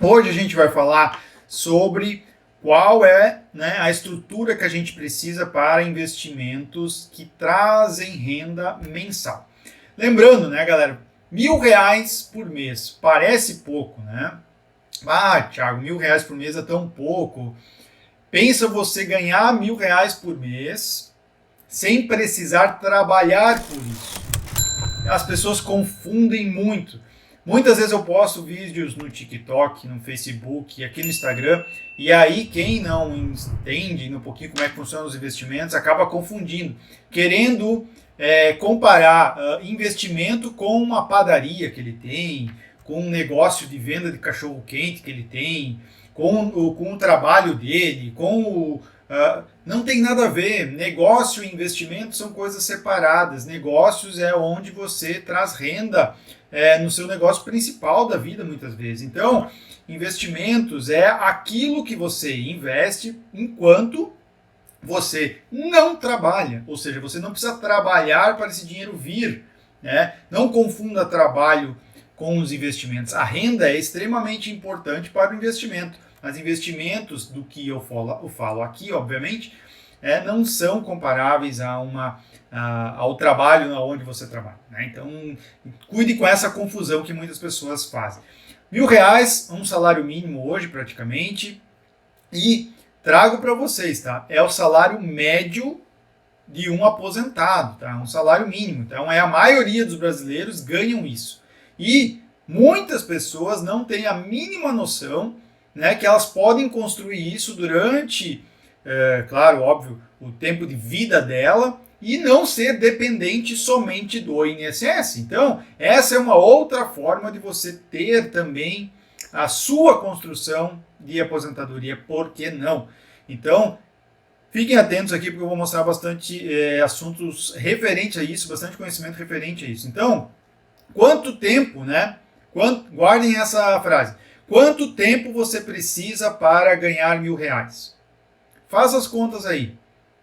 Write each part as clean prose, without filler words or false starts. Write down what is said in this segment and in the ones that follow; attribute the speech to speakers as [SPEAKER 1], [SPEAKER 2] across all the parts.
[SPEAKER 1] Hoje a gente vai falar sobre qual é, né, a estrutura que a gente precisa para investimentos que trazem renda mensal. Lembrando, né, galera, R$ 1.000 por mês parece pouco, né? Ah, Thiago, R$ 1.000 por mês é tão pouco. Pensa você ganhar R$ 1.000 por mês sem precisar trabalhar por isso. As pessoas confundem muito. Muitas vezes eu posto vídeos no TikTok, no Facebook, aqui no Instagram, e aí quem não entende um pouquinho como é que funcionam os investimentos acaba confundindo, querendo comparar investimento com uma padaria que ele tem, com um negócio de venda de cachorro-quente que ele tem, com o trabalho dele, com o, não tem nada a ver. Negócio e investimento são coisas separadas. Negócios é onde você traz renda no seu negócio principal da vida, muitas vezes. Então, investimentos é aquilo que você investe enquanto você não trabalha. Ou seja, você não precisa trabalhar para esse dinheiro vir. Né? Não confunda trabalho com os investimentos. A renda é extremamente importante para o investimento. Mas investimentos do que eu falo aqui, obviamente, não são comparáveis ao trabalho onde você trabalha. Né? Então, cuide com essa confusão que muitas pessoas fazem. R$ 1.000, um salário mínimo hoje praticamente, e trago para vocês, tá? É o salário médio de um aposentado, tá? Um salário mínimo. Então, a maioria dos brasileiros ganham isso. E muitas pessoas não têm a mínima noção, né, que elas podem construir isso durante, claro, óbvio, o tempo de vida dela e não ser dependente somente do INSS. Então, essa é uma outra forma de você ter também a sua construção de aposentadoria, por que não? Então, fiquem atentos aqui porque eu vou mostrar bastante assuntos referentes a isso, bastante conhecimento referente a isso. Então, quanto tempo, né? Guardem essa frase. Quanto tempo você precisa para ganhar R$ 1.000? Faça as contas aí,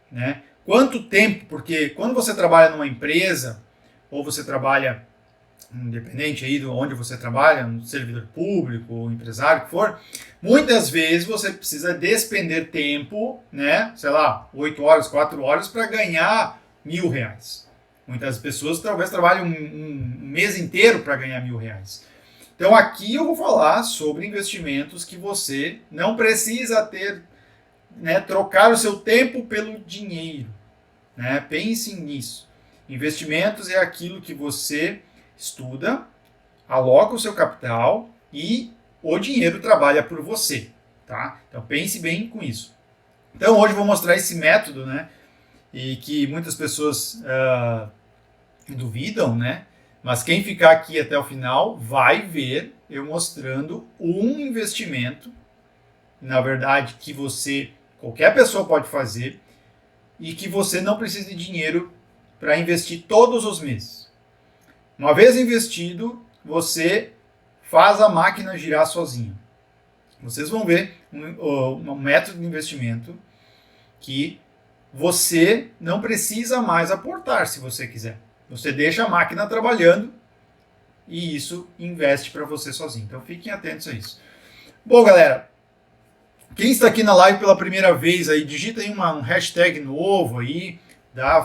[SPEAKER 1] né? Quanto tempo? Porque quando você trabalha numa empresa ou você trabalha independente aí de onde você trabalha, um servidor público ou empresário que for, muitas vezes você precisa despender tempo, né? Sei lá, 8 horas, 4 horas para ganhar R$ 1.000. Muitas pessoas talvez trabalhem um mês inteiro para ganhar R$ 1.000. Então aqui eu vou falar sobre investimentos que você não precisa ter, né, trocar o seu tempo pelo dinheiro. Né? Pense nisso. Investimentos é aquilo que você estuda, aloca o seu capital e o dinheiro trabalha por você. Tá? Então pense bem com isso. Então hoje eu vou mostrar esse método, né, e que muitas pessoas duvidam, né? Mas quem ficar aqui até o final vai ver eu mostrando um investimento, na verdade, que qualquer pessoa pode fazer e que você não precisa de dinheiro para investir todos os meses. Uma vez investido, você faz a máquina girar sozinho. Vocês vão ver um método de investimento que você não precisa mais aportar se você quiser. Você deixa a máquina trabalhando e isso investe para você sozinho. Então fiquem atentos a isso. Bom, galera, quem está aqui na live pela primeira vez aí, digita aí um hashtag novo aí,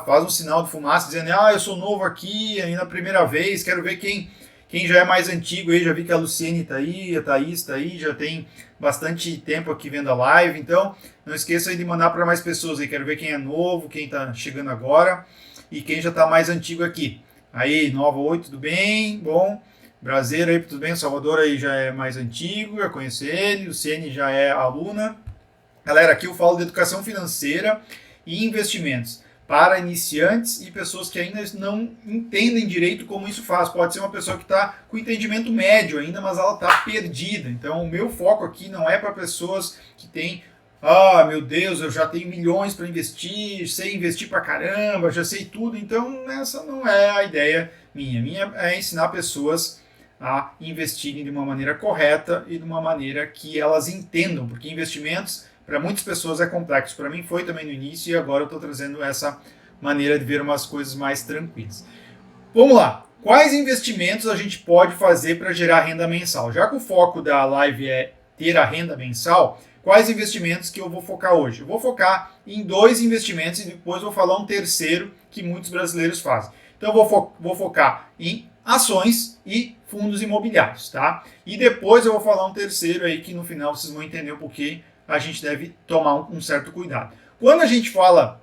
[SPEAKER 1] faz um sinal de fumaça dizendo, eu sou novo aqui, aí na primeira vez, quero ver quem já é mais antigo aí, já vi que a Luciene está aí, a Thaís está aí, já tem bastante tempo aqui vendo a live, então não esqueça aí de mandar para mais pessoas aí, quero ver quem é novo, quem está chegando agora e quem já está mais antigo aqui. Aí, Nova, oi, tudo bem? Bom, Brasileiro aí, tudo bem? Salvador aí já é mais antigo, já conheço ele, Luciene já é aluna. Galera, aqui eu falo de educação financeira e investimentos para iniciantes e pessoas que ainda não entendem direito como isso faz. Pode ser uma pessoa que está com entendimento médio ainda, mas ela está perdida. Então, o meu foco aqui não é para pessoas que têm meu Deus, eu já tenho milhões para investir, sei investir pra caramba, já sei tudo. Então, essa não é a ideia minha. Minha é ensinar pessoas a investirem de uma maneira correta e de uma maneira que elas entendam, porque investimentos para muitas pessoas é complexo. Para mim foi também no início e agora eu estou trazendo essa maneira de ver umas coisas mais tranquilas. Vamos lá. Quais investimentos a gente pode fazer para gerar renda mensal? Já que o foco da live é ter a renda mensal, quais investimentos que eu vou focar hoje? Eu vou focar em 2 investimentos e depois vou falar um terceiro que muitos brasileiros fazem. Então eu vou focar em ações e fundos imobiliários, tá? E depois eu vou falar um terceiro aí que no final vocês vão entender o porquê a gente deve tomar um certo cuidado. Quando a gente fala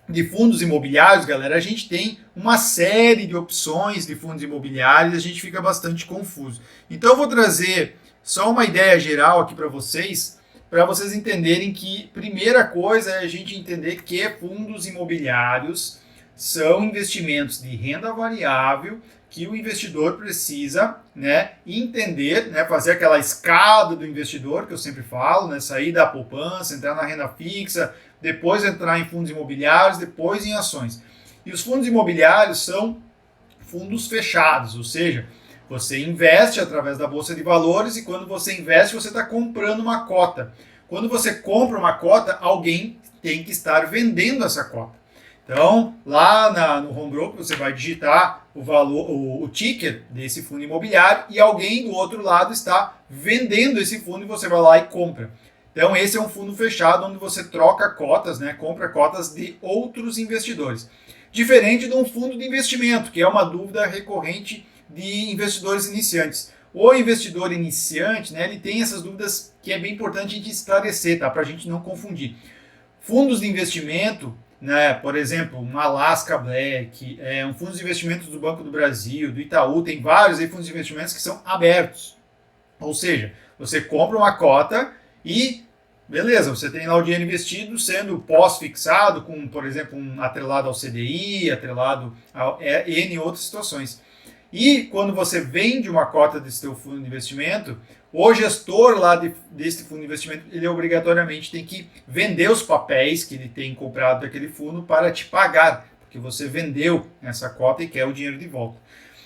[SPEAKER 1] de fundos imobiliários, galera, a gente tem uma série de opções de fundos imobiliários e a gente fica bastante confuso. Então eu vou trazer só uma ideia geral aqui para vocês entenderem que primeira coisa é a gente entender que fundos imobiliários são investimentos de renda variável que o investidor precisa, né, entender, né, fazer aquela escada do investidor que eu sempre falo, né, sair da poupança, entrar na renda fixa, depois entrar em fundos imobiliários, depois em ações. E os fundos imobiliários são fundos fechados, ou seja, você investe através da Bolsa de Valores e quando você investe, você está comprando uma cota. Quando você compra uma cota, alguém tem que estar vendendo essa cota. Então, lá no home broker, você vai digitar o valor, o ticker desse fundo imobiliário e alguém do outro lado está vendendo esse fundo e você vai lá e compra. Então, esse é um fundo fechado onde você troca cotas, né, compra cotas de outros investidores. Diferente de um fundo de investimento, que é uma dúvida recorrente de investidores iniciantes. O investidor iniciante, né, ele tem essas dúvidas que é bem importante a gente esclarecer, tá, para a gente não confundir. Fundos de investimento, né, por exemplo, um Alaska Black, um fundo de investimentos do Banco do Brasil, do Itaú, tem vários aí fundos de investimentos que são abertos. Ou seja, você compra uma cota e, beleza, você tem lá o dinheiro investido sendo pós-fixado, com, por exemplo, atrelado ao CDI, atrelado a N outras situações. E quando você vende uma cota desse seu fundo de investimento, o gestor lá desse fundo de investimento, ele obrigatoriamente tem que vender os papéis que ele tem comprado daquele fundo para te pagar, porque você vendeu essa cota e quer o dinheiro de volta.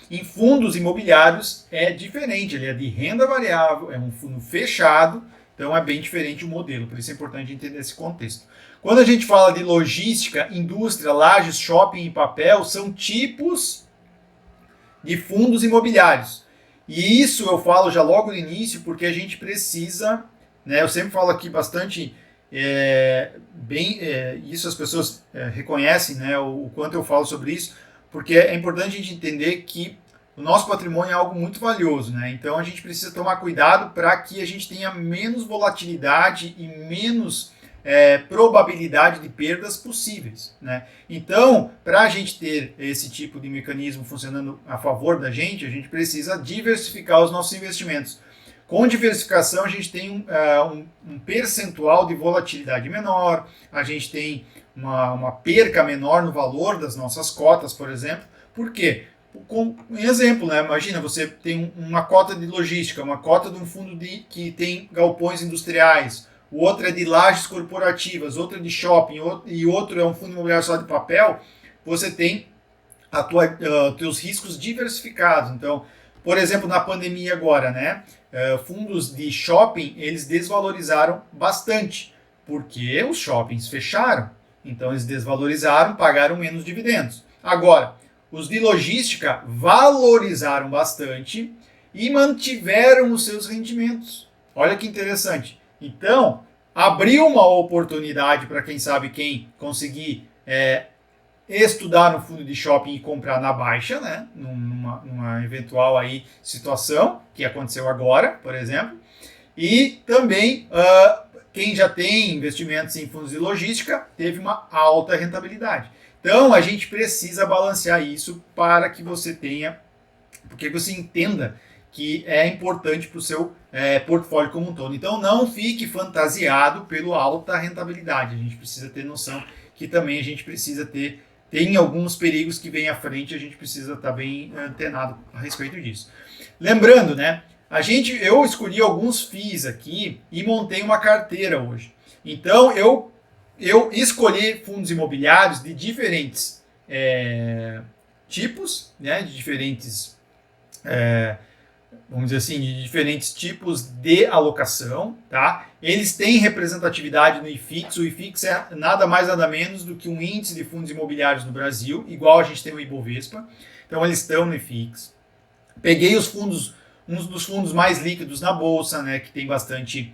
[SPEAKER 1] Em fundos imobiliários é diferente, ele é de renda variável, é um fundo fechado, então é bem diferente o modelo, por isso é importante entender esse contexto. Quando a gente fala de logística, indústria, lajes, shopping e papel, são tipos de fundos imobiliários. E isso eu falo já logo no início, porque a gente precisa, né, eu sempre falo aqui bastante, isso as pessoas reconhecem, né, o quanto eu falo sobre isso, porque é importante a gente entender que o nosso patrimônio é algo muito valioso, né? Então a gente precisa tomar cuidado para que a gente tenha menos volatilidade e menos probabilidade de perdas possíveis, né? Então, para a gente ter esse tipo de mecanismo funcionando a favor da gente, a gente precisa diversificar os nossos investimentos. Com diversificação, a gente tem um percentual de volatilidade menor, a gente tem uma perca menor no valor das nossas cotas, por exemplo. Por quê? Com um exemplo, né? Imagina, você tem uma cota de logística, uma cota de um fundo que tem galpões industriais, o outro é de lajes corporativas, outro é de shopping, e outro é um fundo imobiliário só de papel. Você tem teus riscos diversificados. Então, por exemplo, na pandemia agora, né? Fundos de shopping, eles desvalorizaram bastante, porque os shoppings fecharam. Então, eles desvalorizaram, pagaram menos dividendos. Agora, os de logística valorizaram bastante e mantiveram os seus rendimentos. Olha que interessante. Então, abriu uma oportunidade para quem conseguir estudar no fundo de shopping e comprar na baixa, né? Numa eventual aí situação que aconteceu agora, por exemplo. E também quem já tem investimentos em fundos de logística teve uma alta rentabilidade. Então, a gente precisa balancear isso para que você tenha, porque você entenda que é importante para o seu portfólio como um todo. Então, não fique fantasiado pela alta rentabilidade. A gente precisa ter noção que também a gente precisa tem alguns perigos que vêm à frente, a gente precisa estar bem antenado a respeito disso. Lembrando, né? Eu escolhi alguns FIIs aqui e montei uma carteira hoje. Então, eu escolhi fundos imobiliários de diferentes tipos, né, de diferentes, vamos dizer assim, de diferentes tipos de alocação, tá? Eles têm representatividade no IFIX. O IFIX é nada mais nada menos do que um índice de fundos imobiliários no Brasil, igual a gente tem o Ibovespa. Então eles estão no IFIX. Peguei os fundos um dos fundos mais líquidos na bolsa, né, que tem bastante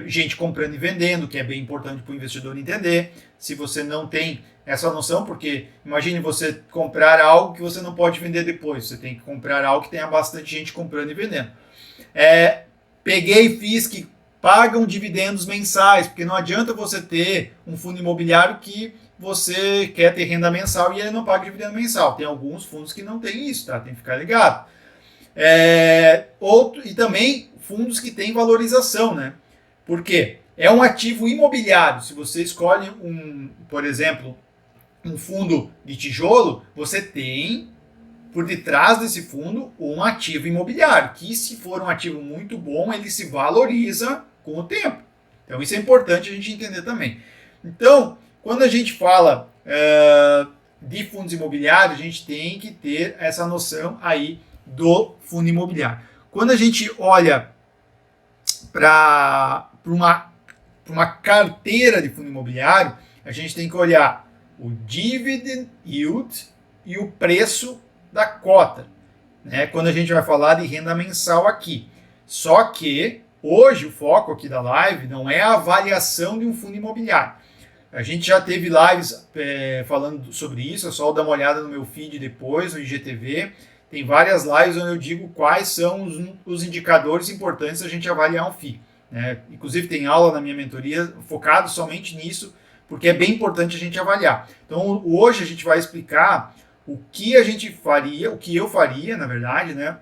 [SPEAKER 1] gente comprando e vendendo, que é bem importante para o investidor entender. Se você não tem essa noção, porque imagine você comprar algo que você não pode vender depois, você tem que comprar algo que tenha bastante gente comprando e vendendo. Peguei FIIs que pagam dividendos mensais, porque não adianta você ter um fundo imobiliário que você quer ter renda mensal e ele não paga dividendo mensal. Tem alguns fundos que não tem isso, tá? Tem que ficar ligado. E também fundos que têm valorização, né? Por quê? É um ativo imobiliário. Se você escolhe, por exemplo, um fundo de tijolo, você tem por detrás desse fundo um ativo imobiliário, que se for um ativo muito bom, ele se valoriza com o tempo. Então isso é importante a gente entender também. Então, quando a gente fala de fundos imobiliários, a gente tem que ter essa noção aí do fundo imobiliário. Quando a gente olha para uma carteira de fundo imobiliário, a gente tem que olhar o dividend yield e o preço da cota, né? Quando a gente vai falar de renda mensal aqui. Só que hoje o foco aqui da live não é a avaliação de um fundo imobiliário. A gente já teve lives falando sobre isso, é só dar uma olhada no meu feed depois, no IGTV. Tem várias lives onde eu digo quais são os indicadores importantes da gente avaliar um FII. Né? Inclusive tem aula na minha mentoria focado somente nisso, porque é bem importante a gente avaliar. Então hoje a gente vai explicar o que a gente faria, o que eu faria, na verdade, né,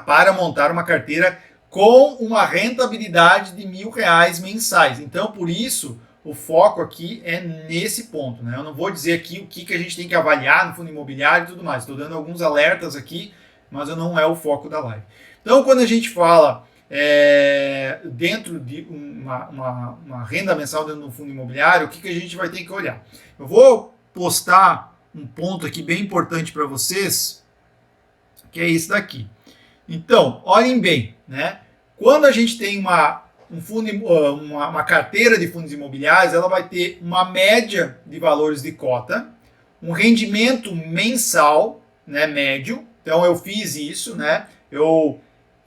[SPEAKER 1] para montar uma carteira com uma rentabilidade de R$1.000 mensais. Então, por isso, o foco aqui é nesse ponto, né? Eu não vou dizer aqui o que a gente tem que avaliar no fundo imobiliário e tudo mais. Estou dando alguns alertas aqui, mas não é o foco da live. Então, quando a gente fala dentro de uma renda mensal dentro do fundo imobiliário, o que a gente vai ter que olhar? Eu vou postar um ponto aqui bem importante para vocês, que é esse daqui. Então, olhem bem, né? Quando a gente tem uma carteira de fundos imobiliários, ela vai ter uma média de valores de cota, um rendimento mensal, né, médio. Então eu fiz isso, né? Eu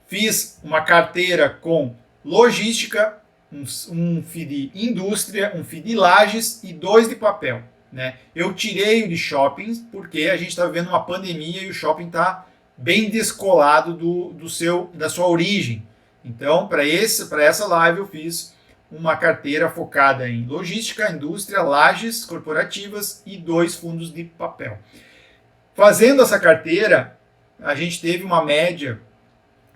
[SPEAKER 1] fiz uma carteira com logística, um FII de indústria, um FII de lajes e 2 de papel. Né? Eu tirei o de shoppings porque a gente está vivendo uma pandemia e o shopping está bem descolado da sua origem. Então, para essa live eu fiz uma carteira focada em logística, indústria, lajes corporativas e 2 fundos de papel. Fazendo essa carteira, a gente teve uma média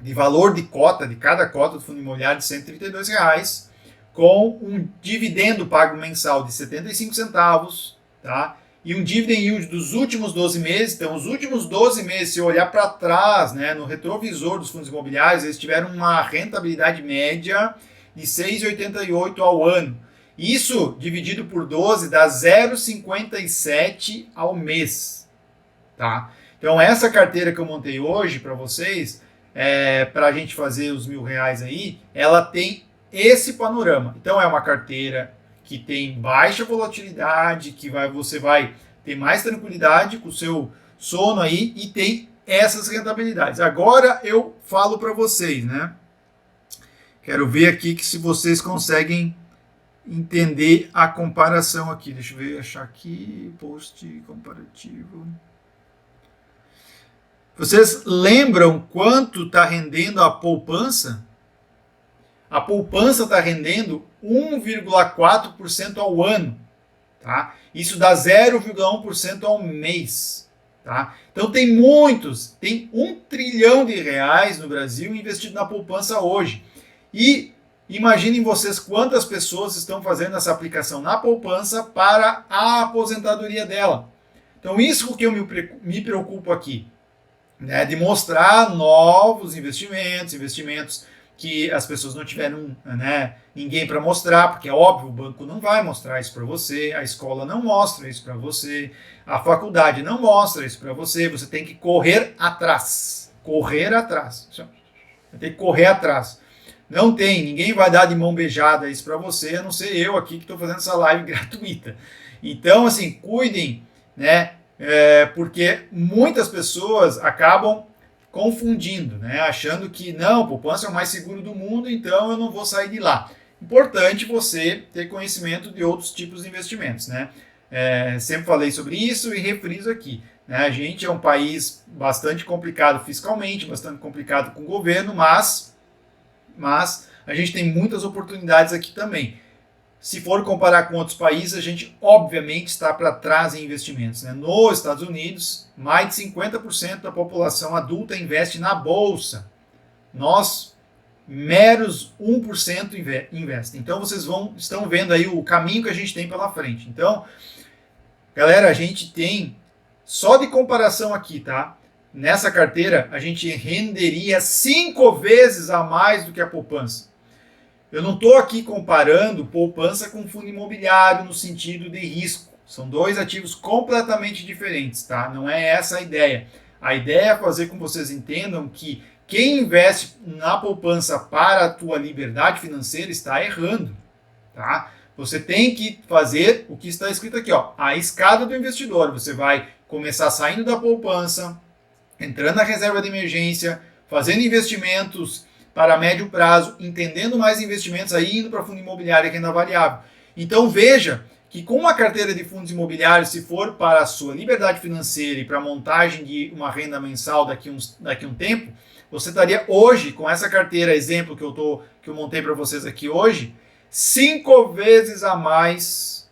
[SPEAKER 1] de valor de cota, de cada cota do fundo imobiliário de R$132, com um dividendo pago mensal de 75 centavos, tá? E um dividend yield dos últimos 12 meses. Então, os últimos 12 meses, se eu olhar para trás, né, no retrovisor dos fundos imobiliários, eles tiveram uma rentabilidade média de 6,88 ao ano. Isso, dividido por 12, dá 0,57 ao mês. Tá? Então, essa carteira que eu montei hoje para vocês, para a gente fazer os R$1.000 aí, ela tem esse panorama. Então, é uma carteira que tem baixa volatilidade, que você vai ter mais tranquilidade com o seu sono aí e tem essas rentabilidades. Agora eu falo para vocês, né? Quero ver aqui se vocês conseguem entender a comparação aqui. Deixa eu ver, achar aqui, post comparativo. Vocês lembram quanto está rendendo a poupança? A poupança está rendendo 1,4% ao ano. Tá? Isso dá 0,1% ao mês. Tá? Então tem R$1 trilhão no Brasil investido na poupança hoje. E imaginem vocês quantas pessoas estão fazendo essa aplicação na poupança para a aposentadoria dela. Então isso que eu me preocupo aqui, né? De mostrar novos investimentos que as pessoas não tiveram, né, ninguém para mostrar, porque é óbvio, o banco não vai mostrar isso para você, a escola não mostra isso para você, a faculdade não mostra isso para você, você tem que correr atrás. Vai ter que correr atrás. Não tem, ninguém vai dar de mão beijada isso para você, a não ser eu aqui que estou fazendo essa live gratuita. Então, assim, cuidem, né, porque muitas pessoas acabam confundindo, né? Achando que não, poupança é o mais seguro do mundo, então eu não vou sair de lá. Importante você ter conhecimento de outros tipos de investimentos, né? Sempre falei sobre isso e refriso aqui. Né? A gente é um país bastante complicado fiscalmente, bastante complicado com o governo, mas a gente tem muitas oportunidades aqui também. Se for comparar com outros países, a gente obviamente está para trás em investimentos. Né? Nos Estados Unidos, mais de 50% da população adulta investe na bolsa. Nós, meros 1% investem. Então vocês estão vendo aí o caminho que a gente tem pela frente. Então, galera, a gente tem, só de comparação aqui, tá? Nessa carteira, a gente renderia 5 vezes a mais do que a poupança. Eu não estou aqui comparando poupança com fundo imobiliário no sentido de risco. São dois ativos completamente diferentes, tá? Não é essa a ideia. A ideia é fazer com que vocês entendam que quem investe na poupança para a tua liberdade financeira está errando, tá? Você tem que fazer o que está escrito aqui, ó, a escada do investidor. Você vai começar saindo da poupança, entrando na reserva de emergência, fazendo investimentos para médio prazo, entendendo mais investimentos, aí indo para fundo imobiliário e renda variável. Então veja que com uma carteira de fundos imobiliários, se for para a sua liberdade financeira e para a montagem de uma renda mensal daqui a um tempo, você estaria hoje, com essa carteira, exemplo que eu montei para vocês aqui hoje, 5 vezes a mais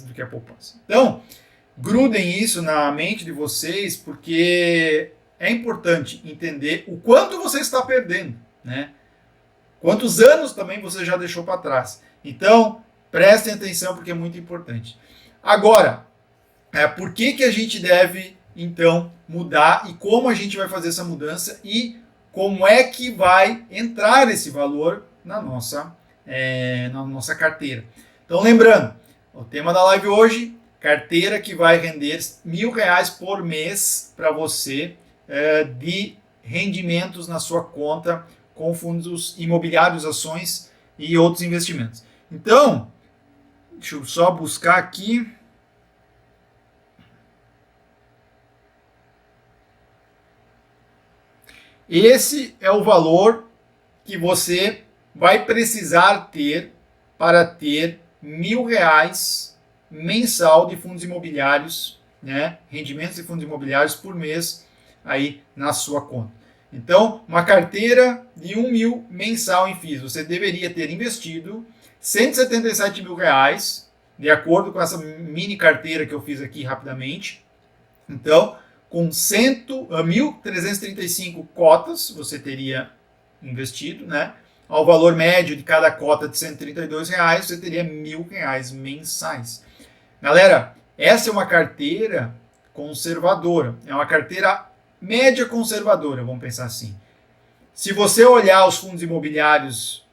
[SPEAKER 1] do que a poupança. Então, grudem isso na mente de vocês, porque é importante entender o quanto você está perdendo, né? Quantos anos também você já deixou para trás. Então, prestem atenção porque é muito importante. Agora, por que a gente deve, então, mudar e como a gente vai fazer essa mudança e como é que vai entrar esse valor na nossa carteira. Então, lembrando, o tema da live hoje, carteira que vai render R$1.000 por mês para você de rendimentos na sua conta com fundos imobiliários, ações e outros investimentos. Então, deixa eu só buscar aqui. Esse é o valor que você vai precisar ter para ter R$1.000 mensal de fundos imobiliários, né? Rendimentos de fundos imobiliários por mês aí na sua conta. Então, uma carteira de R$1.000 mensal em FIIs, você deveria ter investido R$177 mil, de acordo com essa mini carteira que eu fiz aqui rapidamente. Então, com 1.335 cotas, você teria investido, né? Ao valor médio de cada cota de R$132, você teria R$1.000 mensais. Galera, essa é uma carteira conservadora, é uma carteira média conservadora, vamos pensar assim. Se você olhar os fundos imobiliários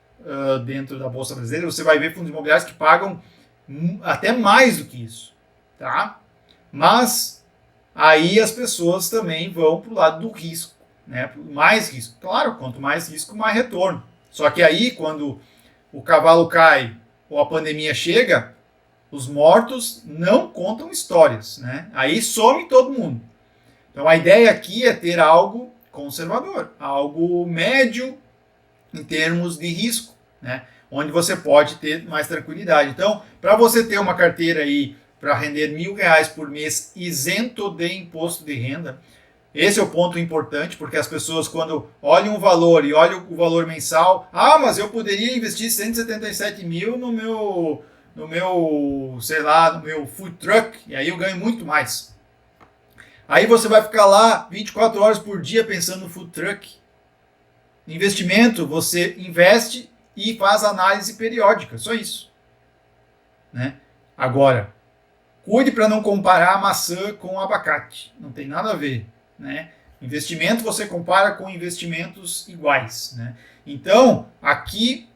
[SPEAKER 1] dentro da Bolsa Brasileira, você vai ver fundos imobiliários que pagam até mais do que isso, tá? Mas aí as pessoas também vão para o lado do risco, né? Mais risco. Claro, quanto mais risco, mais retorno. Só que aí, quando o cavalo cai ou a pandemia chega, os mortos não contam histórias, né? Aí some todo mundo. Então a ideia aqui é ter algo conservador, algo médio em termos de risco, né? Onde você pode ter mais tranquilidade. Então, para você ter uma carteira aí para render R$1.000 por mês isento de imposto de renda, esse é o ponto importante, porque as pessoas, quando olham o valor e olham o valor mensal, mas eu poderia investir R$177 mil no meu, sei lá, no meu food truck, e aí eu ganho muito mais. Aí você vai ficar lá 24 horas por dia pensando no food truck. Investimento, você investe e faz análise periódica, só isso, né? Agora, cuide para não comparar maçã com abacate, não tem nada a ver, né? Investimento você compara com investimentos iguais, né? Então, aqui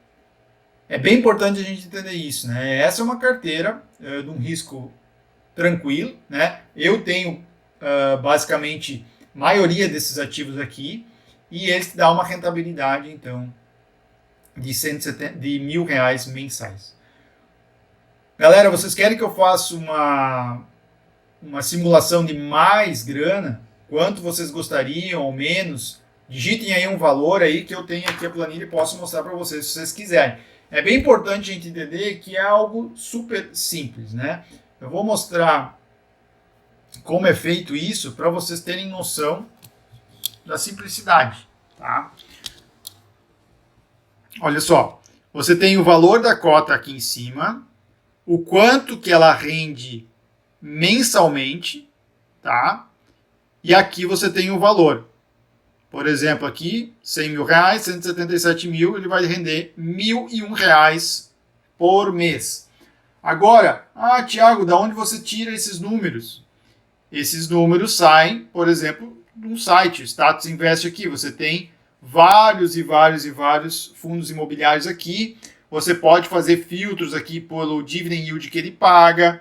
[SPEAKER 1] é bem importante a gente entender isso, né? Essa é uma carteira de um risco tranquilo, né? Eu tenho basicamente maioria desses ativos aqui e eles dão uma rentabilidade, então, de R$1.000 mensais. Galera, vocês querem que eu faça uma simulação de mais grana? quanto vocês gostariam ou menos. Digitem aí um valor aí que eu tenho aqui a planilha e posso mostrar para vocês se vocês quiserem. É bem importante a gente entender que é algo super simples, né? Eu vou mostrar como é feito isso para vocês terem noção da simplicidade, tá? Olha só, você tem o valor da cota aqui em cima, o quanto que ela rende mensalmente, tá? E aqui você tem o valor. Por exemplo, aqui, 100 mil reais, 177 mil, ele vai render R$ 1.001 por mês. Agora, Thiago, da onde você tira esses números? Esses números saem, por exemplo, de um site, Status Invest aqui. Você tem vários e vários e vários fundos imobiliários aqui. Você pode fazer filtros aqui pelo dividend yield que ele paga,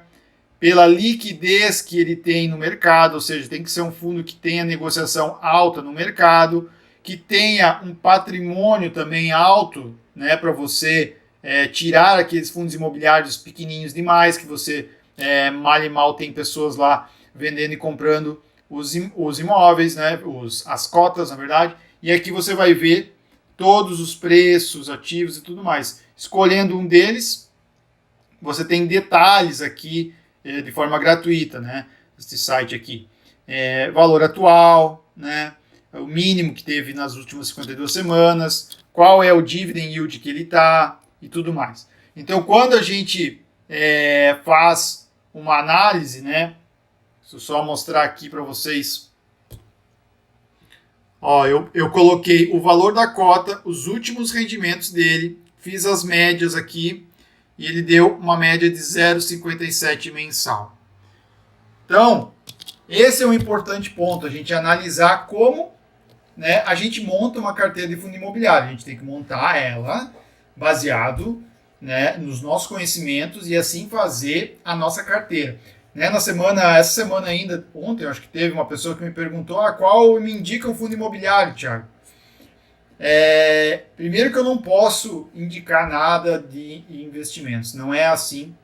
[SPEAKER 1] pela liquidez que ele tem no mercado, ou seja, tem que ser um fundo que tenha negociação alta no mercado, que tenha um patrimônio também alto, né, para você tirar aqueles fundos imobiliários pequenininhos demais, que você mal e mal tem pessoas lá vendendo e comprando os imóveis, né, as cotas, na verdade, e aqui você vai ver todos os preços, ativos e tudo mais. Escolhendo um deles, você tem detalhes aqui de forma gratuita, né? Este site aqui. Valor atual, né? O mínimo que teve nas últimas 52 semanas, qual é o dividend yield que ele está e tudo mais. Então, quando a gente faz uma análise, né? Deixa eu só mostrar aqui para vocês. Ó, eu coloquei o valor da cota, os últimos rendimentos dele, fiz as médias aqui, e ele deu uma média de 0,57 mensal. Então, esse é um importante ponto, a gente analisar como, né, a gente monta uma carteira de fundo imobiliário. A gente tem que montar ela baseado, né, nos nossos conhecimentos e assim fazer a nossa carteira. Né, essa semana ainda, ontem, eu acho que teve uma pessoa que me perguntou qual me indica um fundo imobiliário, Thiago? Primeiro que eu não posso indicar nada de investimentos. Não é assim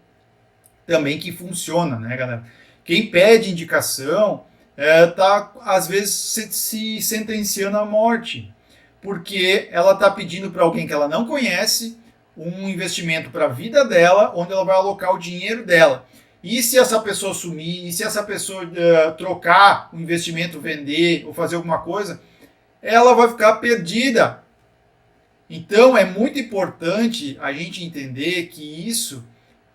[SPEAKER 1] também que funciona, né, galera? Quem pede indicação tá, às vezes, se sentenciando à morte. Porque ela está pedindo para alguém que ela não conhece um investimento para a vida dela, onde ela vai alocar o dinheiro dela. E se essa pessoa sumir, e se essa pessoa trocar o investimento, vender ou fazer alguma coisa, ela vai ficar perdida. Então é muito importante a gente entender que isso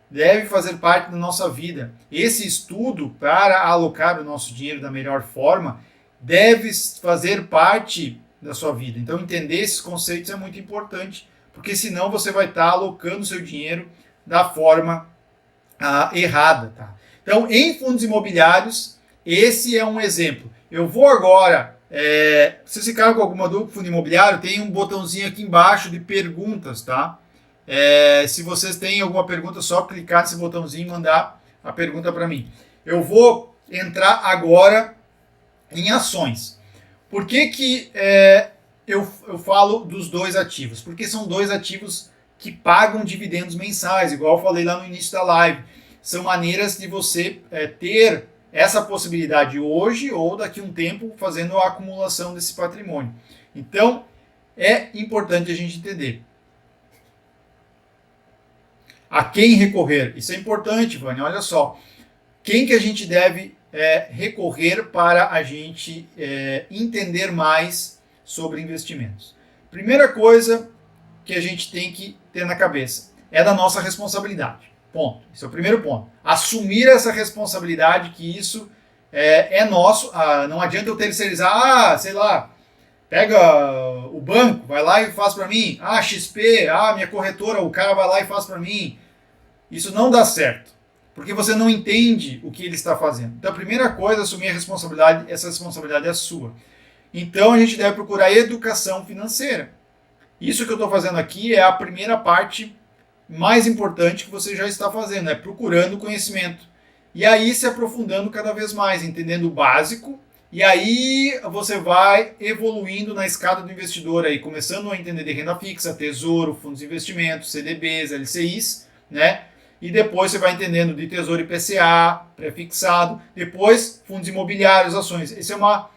[SPEAKER 1] deve fazer parte da nossa vida. Esse estudo para alocar o nosso dinheiro da melhor forma deve fazer parte da sua vida. Então entender esses conceitos é muito importante, porque senão você vai estar alocando seu dinheiro da forma errada. Tá? Então em fundos imobiliários, esse é um exemplo. Eu vou agora... se vocês ficaram com alguma dúvida do fundo imobiliário, tem um botãozinho aqui embaixo de perguntas, tá? Se vocês têm alguma pergunta, é só clicar nesse botãozinho e mandar a pergunta para mim. Eu vou entrar agora em ações. Por que eu falo dos dois ativos? Porque são dois ativos que pagam dividendos mensais, igual eu falei lá no início da live. São maneiras de você ter essa possibilidade hoje ou daqui a um tempo fazendo a acumulação desse patrimônio. Então, é importante a gente entender. A quem recorrer? Isso é importante, Vânia. Olha só. Quem que a gente deve recorrer para a gente entender mais sobre investimentos? Primeira coisa que a gente tem que ter na cabeça é da nossa responsabilidade. Ponto. Esse é o primeiro ponto. Assumir essa responsabilidade, que isso é nosso. Não adianta eu terceirizar, sei lá, pega o banco, vai lá e faz para mim. XP, minha corretora, o cara vai lá e faz para mim. Isso não dá certo, porque você não entende o que ele está fazendo. Então a primeira coisa é assumir a responsabilidade, essa responsabilidade é sua. Então a gente deve procurar educação financeira. Isso que eu estou fazendo aqui é a primeira parte mais importante que você já está fazendo, é procurando conhecimento. E aí se aprofundando cada vez mais, entendendo o básico, e aí você vai evoluindo na escada do investidor, aí, começando a entender de renda fixa, tesouro, fundos de investimento, CDBs, LCIs, né? E depois você vai entendendo de tesouro IPCA, pré-fixado, depois fundos imobiliários, ações. Essa é uma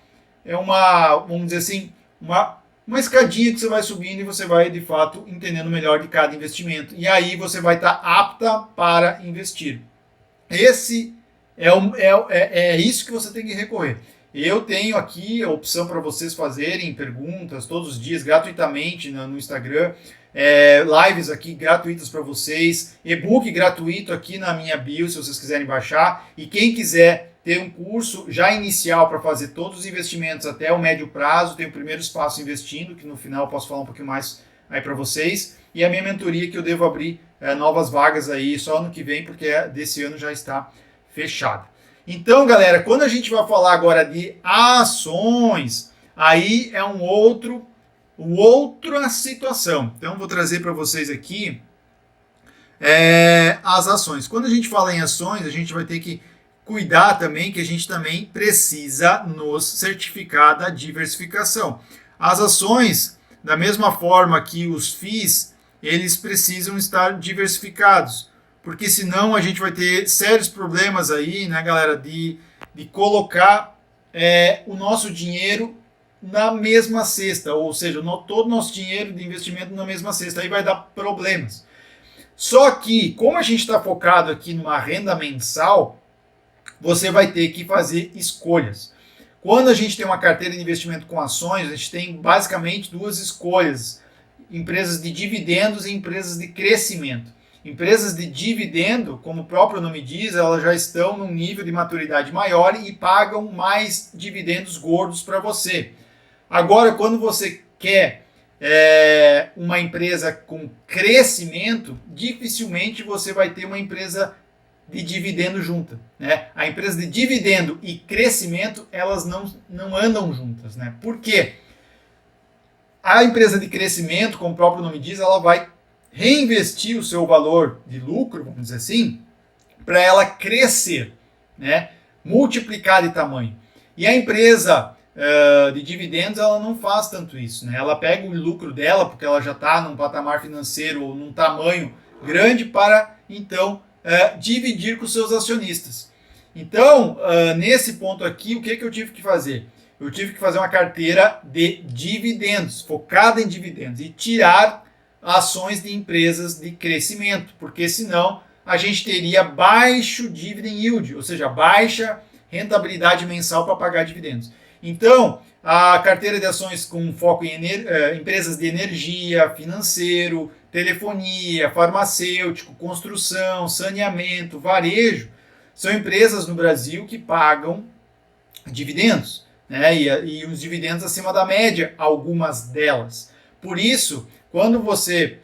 [SPEAKER 1] vamos dizer assim, uma escadinha que você vai subindo e você vai, de fato, entendendo melhor de cada investimento. E aí você vai estar apta para investir. Esse é isso que você tem que recorrer. Eu tenho aqui a opção para vocês fazerem perguntas todos os dias, gratuitamente no Instagram. Lives aqui gratuitas para vocês. E-book gratuito aqui na minha bio, se vocês quiserem baixar. E quem quiser ter um curso já inicial para fazer todos os investimentos até o médio prazo, tem o primeiro espaço investindo, que no final eu posso falar um pouquinho mais aí para vocês. E a minha mentoria, que eu devo abrir novas vagas aí só ano que vem, porque desse ano já está fechada. Então, galera, quando a gente vai falar agora de ações, aí é outra situação. Então, vou trazer para vocês aqui as ações. Quando a gente fala em ações, a gente vai ter que cuidar também que a gente também precisa nos certificar da diversificação. As ações, da mesma forma que os FIIs, eles precisam estar diversificados, porque senão a gente vai ter sérios problemas aí, né, galera, de colocar o nosso dinheiro na mesma cesta, ou seja, todo o nosso dinheiro de investimento na mesma cesta, aí vai dar problemas. Só que, como a gente está focado aqui numa renda mensal, você vai ter que fazer escolhas. Quando a gente tem uma carteira de investimento com ações, a gente tem basicamente duas escolhas: empresas de dividendos e empresas de crescimento. Empresas de dividendo, como o próprio nome diz, elas já estão num nível de maturidade maior e pagam mais dividendos gordos para você. Agora, quando você quer uma empresa com crescimento, dificilmente você vai ter uma empresa de dividendo junta, né? A empresa de dividendo e crescimento, elas não andam juntas, né? Por quê? A empresa de crescimento, como o próprio nome diz, ela vai reinvestir o seu valor de lucro, vamos dizer assim, para ela crescer, né? Multiplicar de tamanho. E a empresa de dividendos, ela não faz tanto isso, né? Ela pega o lucro dela, porque ela já está num patamar financeiro ou num tamanho grande para, então, dividir com os seus acionistas. Então, nesse ponto aqui, o que eu tive que fazer? Eu tive que fazer uma carteira de dividendos, focada em dividendos, e tirar ações de empresas de crescimento, porque senão a gente teria baixo dividend yield, ou seja, baixa rentabilidade mensal para pagar dividendos. Então, a carteira de ações com foco em empresas de energia, financeiro, telefonia, farmacêutico, construção, saneamento, varejo, são empresas no Brasil que pagam dividendos, né? E os dividendos acima da média, algumas delas. Por isso, quando você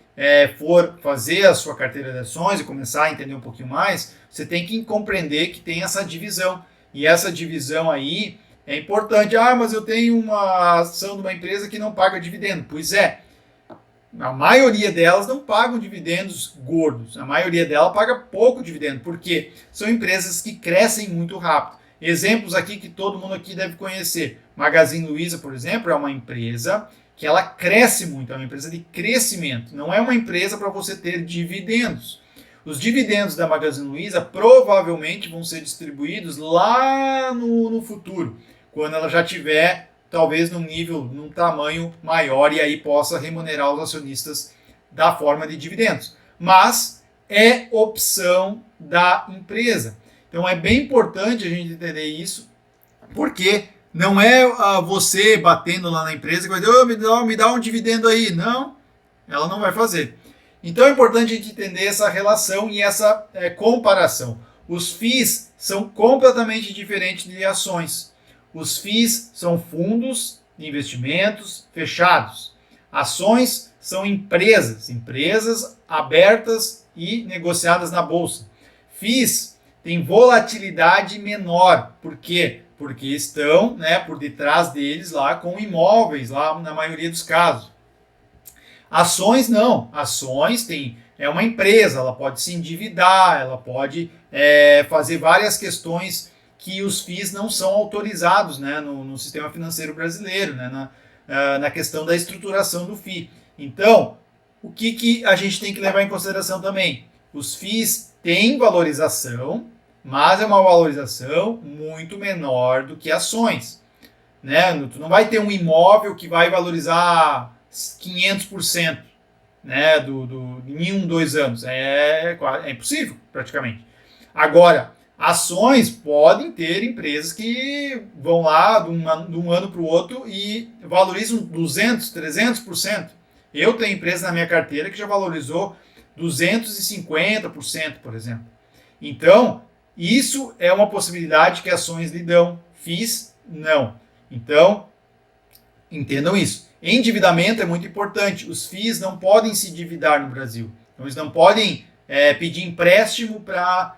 [SPEAKER 1] for fazer a sua carteira de ações e começar a entender um pouquinho mais, você tem que compreender que tem essa divisão. E essa divisão aí é importante. Ah, mas eu tenho uma ação de uma empresa que não paga dividendo. Pois é, a maioria delas não pagam dividendos gordos. A maioria delas paga pouco dividendo, porque são empresas que crescem muito rápido. Exemplos aqui que todo mundo aqui deve conhecer. Magazine Luiza, por exemplo, é uma empresa que ela cresce muito, é uma empresa de crescimento. Não é uma empresa para você ter dividendos. Os dividendos da Magazine Luiza provavelmente vão ser distribuídos lá no futuro, quando ela já tiver talvez num tamanho maior e aí possa remunerar os acionistas da forma de dividendos. Mas é opção da empresa. Então é bem importante a gente entender isso, porque não é você batendo lá na empresa que vai dizer, me dá um dividendo aí. Não, ela não vai fazer. Então é importante a gente entender essa relação e essa comparação. Os FIIs são completamente diferentes de ações. Os FIIs são fundos de investimentos fechados. Ações são empresas abertas e negociadas na bolsa. FIIs têm volatilidade menor. Por quê? Porque estão, por detrás deles lá com imóveis, lá na maioria dos casos. Ações não. Ações é uma empresa, ela pode se endividar, ela pode fazer várias questões que os FIIs não são autorizados, no sistema financeiro brasileiro, na questão da estruturação do FII. Então, o que a gente tem que levar em consideração também? Os FIIs têm valorização, mas é uma valorização muito menor do que ações. né? Tu não vai ter um imóvel que vai valorizar 500%, né, em 2 anos. É impossível, praticamente. Agora, ações podem ter empresas que vão lá de um ano para o outro e valorizam 200%, 300%. Eu tenho empresa na minha carteira que já valorizou 250%, por exemplo. Então, isso é uma possibilidade que ações lhe dão. FIIs, não. Então, entendam isso. Endividamento é muito importante. Os FIIs não podem se endividar no Brasil. Então, eles não podem pedir empréstimo para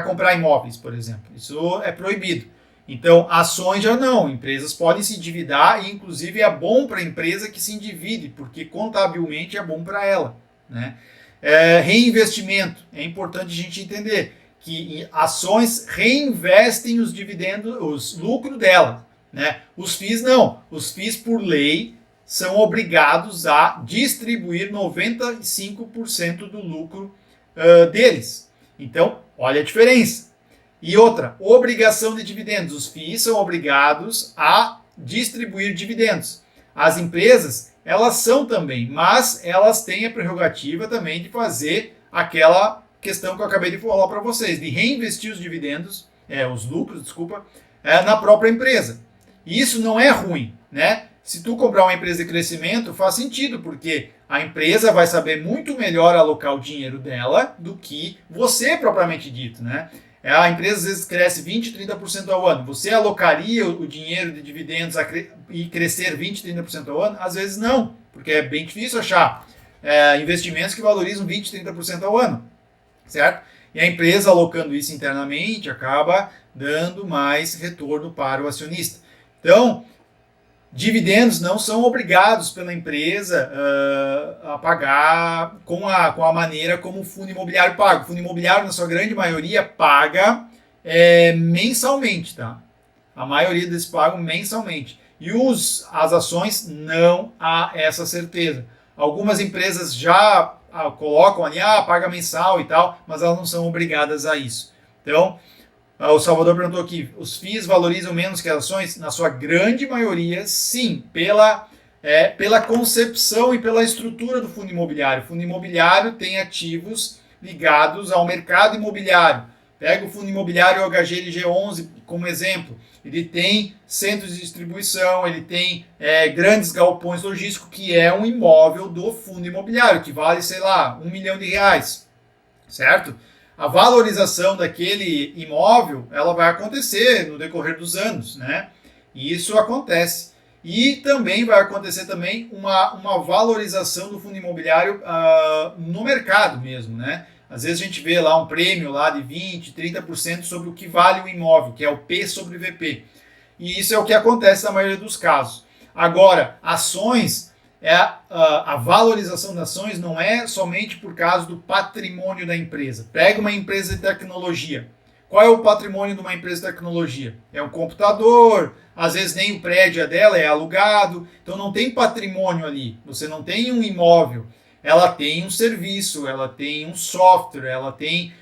[SPEAKER 1] comprar imóveis, por exemplo. Isso é proibido. Então, ações já não. Empresas podem se endividar e, inclusive, é bom para a empresa que se endivide, porque contabilmente é bom para ela, né? Reinvestimento. É importante a gente entender que ações reinvestem os dividendos, os lucros delas, né? Os FIIs não. Os FIIs, por lei, são obrigados a distribuir 95% do lucro deles. Então, olha a diferença. E outra, obrigação de dividendos. Os FIIs são obrigados a distribuir dividendos. As empresas, elas são também, mas elas têm a prerrogativa também de fazer aquela questão que eu acabei de falar para vocês, de reinvestir os dividendos, os lucros, desculpa, na própria empresa. E isso não é ruim, né? Se tu comprar uma empresa de crescimento, faz sentido, porque a empresa vai saber muito melhor alocar o dinheiro dela do que você propriamente dito, né? A empresa às vezes cresce 20%, 30% ao ano. Você alocaria o dinheiro de dividendos e crescer 20%, 30% ao ano? Às vezes não, porque é bem difícil achar investimentos que valorizam 20%, 30% ao ano, certo? E a empresa alocando isso internamente acaba dando mais retorno para o acionista. Então, dividendos não são obrigados pela empresa a pagar com a maneira como o fundo imobiliário paga. O fundo imobiliário, na sua grande maioria, paga mensalmente, tá? A maioria deles pagam mensalmente. E as ações não há essa certeza. Algumas empresas já colocam ali, paga mensal e tal, mas elas não são obrigadas a isso. Então, o Salvador perguntou aqui, os FIIs valorizam menos que as ações? Na sua grande maioria, sim, pela concepção e pela estrutura do fundo imobiliário. O fundo imobiliário tem ativos ligados ao mercado imobiliário. Pega o fundo imobiliário HGLG11 como exemplo. Ele tem centros de distribuição, ele tem grandes galpões logísticos, que é um imóvel do fundo imobiliário, que vale, sei lá, R$1 milhão, certo? A valorização daquele imóvel, ela vai acontecer no decorrer dos anos, né? E isso acontece. E também vai acontecer também uma valorização do fundo imobiliário no mercado mesmo, né? Às vezes a gente vê lá um prêmio lá de 20%, 30% sobre o que vale o imóvel, que é o P sobre VP. E isso é o que acontece na maioria dos casos. Agora, ações, a valorização das ações não é somente por causa do patrimônio da empresa. Pega uma empresa de tecnologia. Qual é o patrimônio de uma empresa de tecnologia? É um computador, às vezes nem o prédio dela é alugado, então não tem patrimônio ali. Você não tem um imóvel. Ela tem um serviço, ela tem um software, ela tem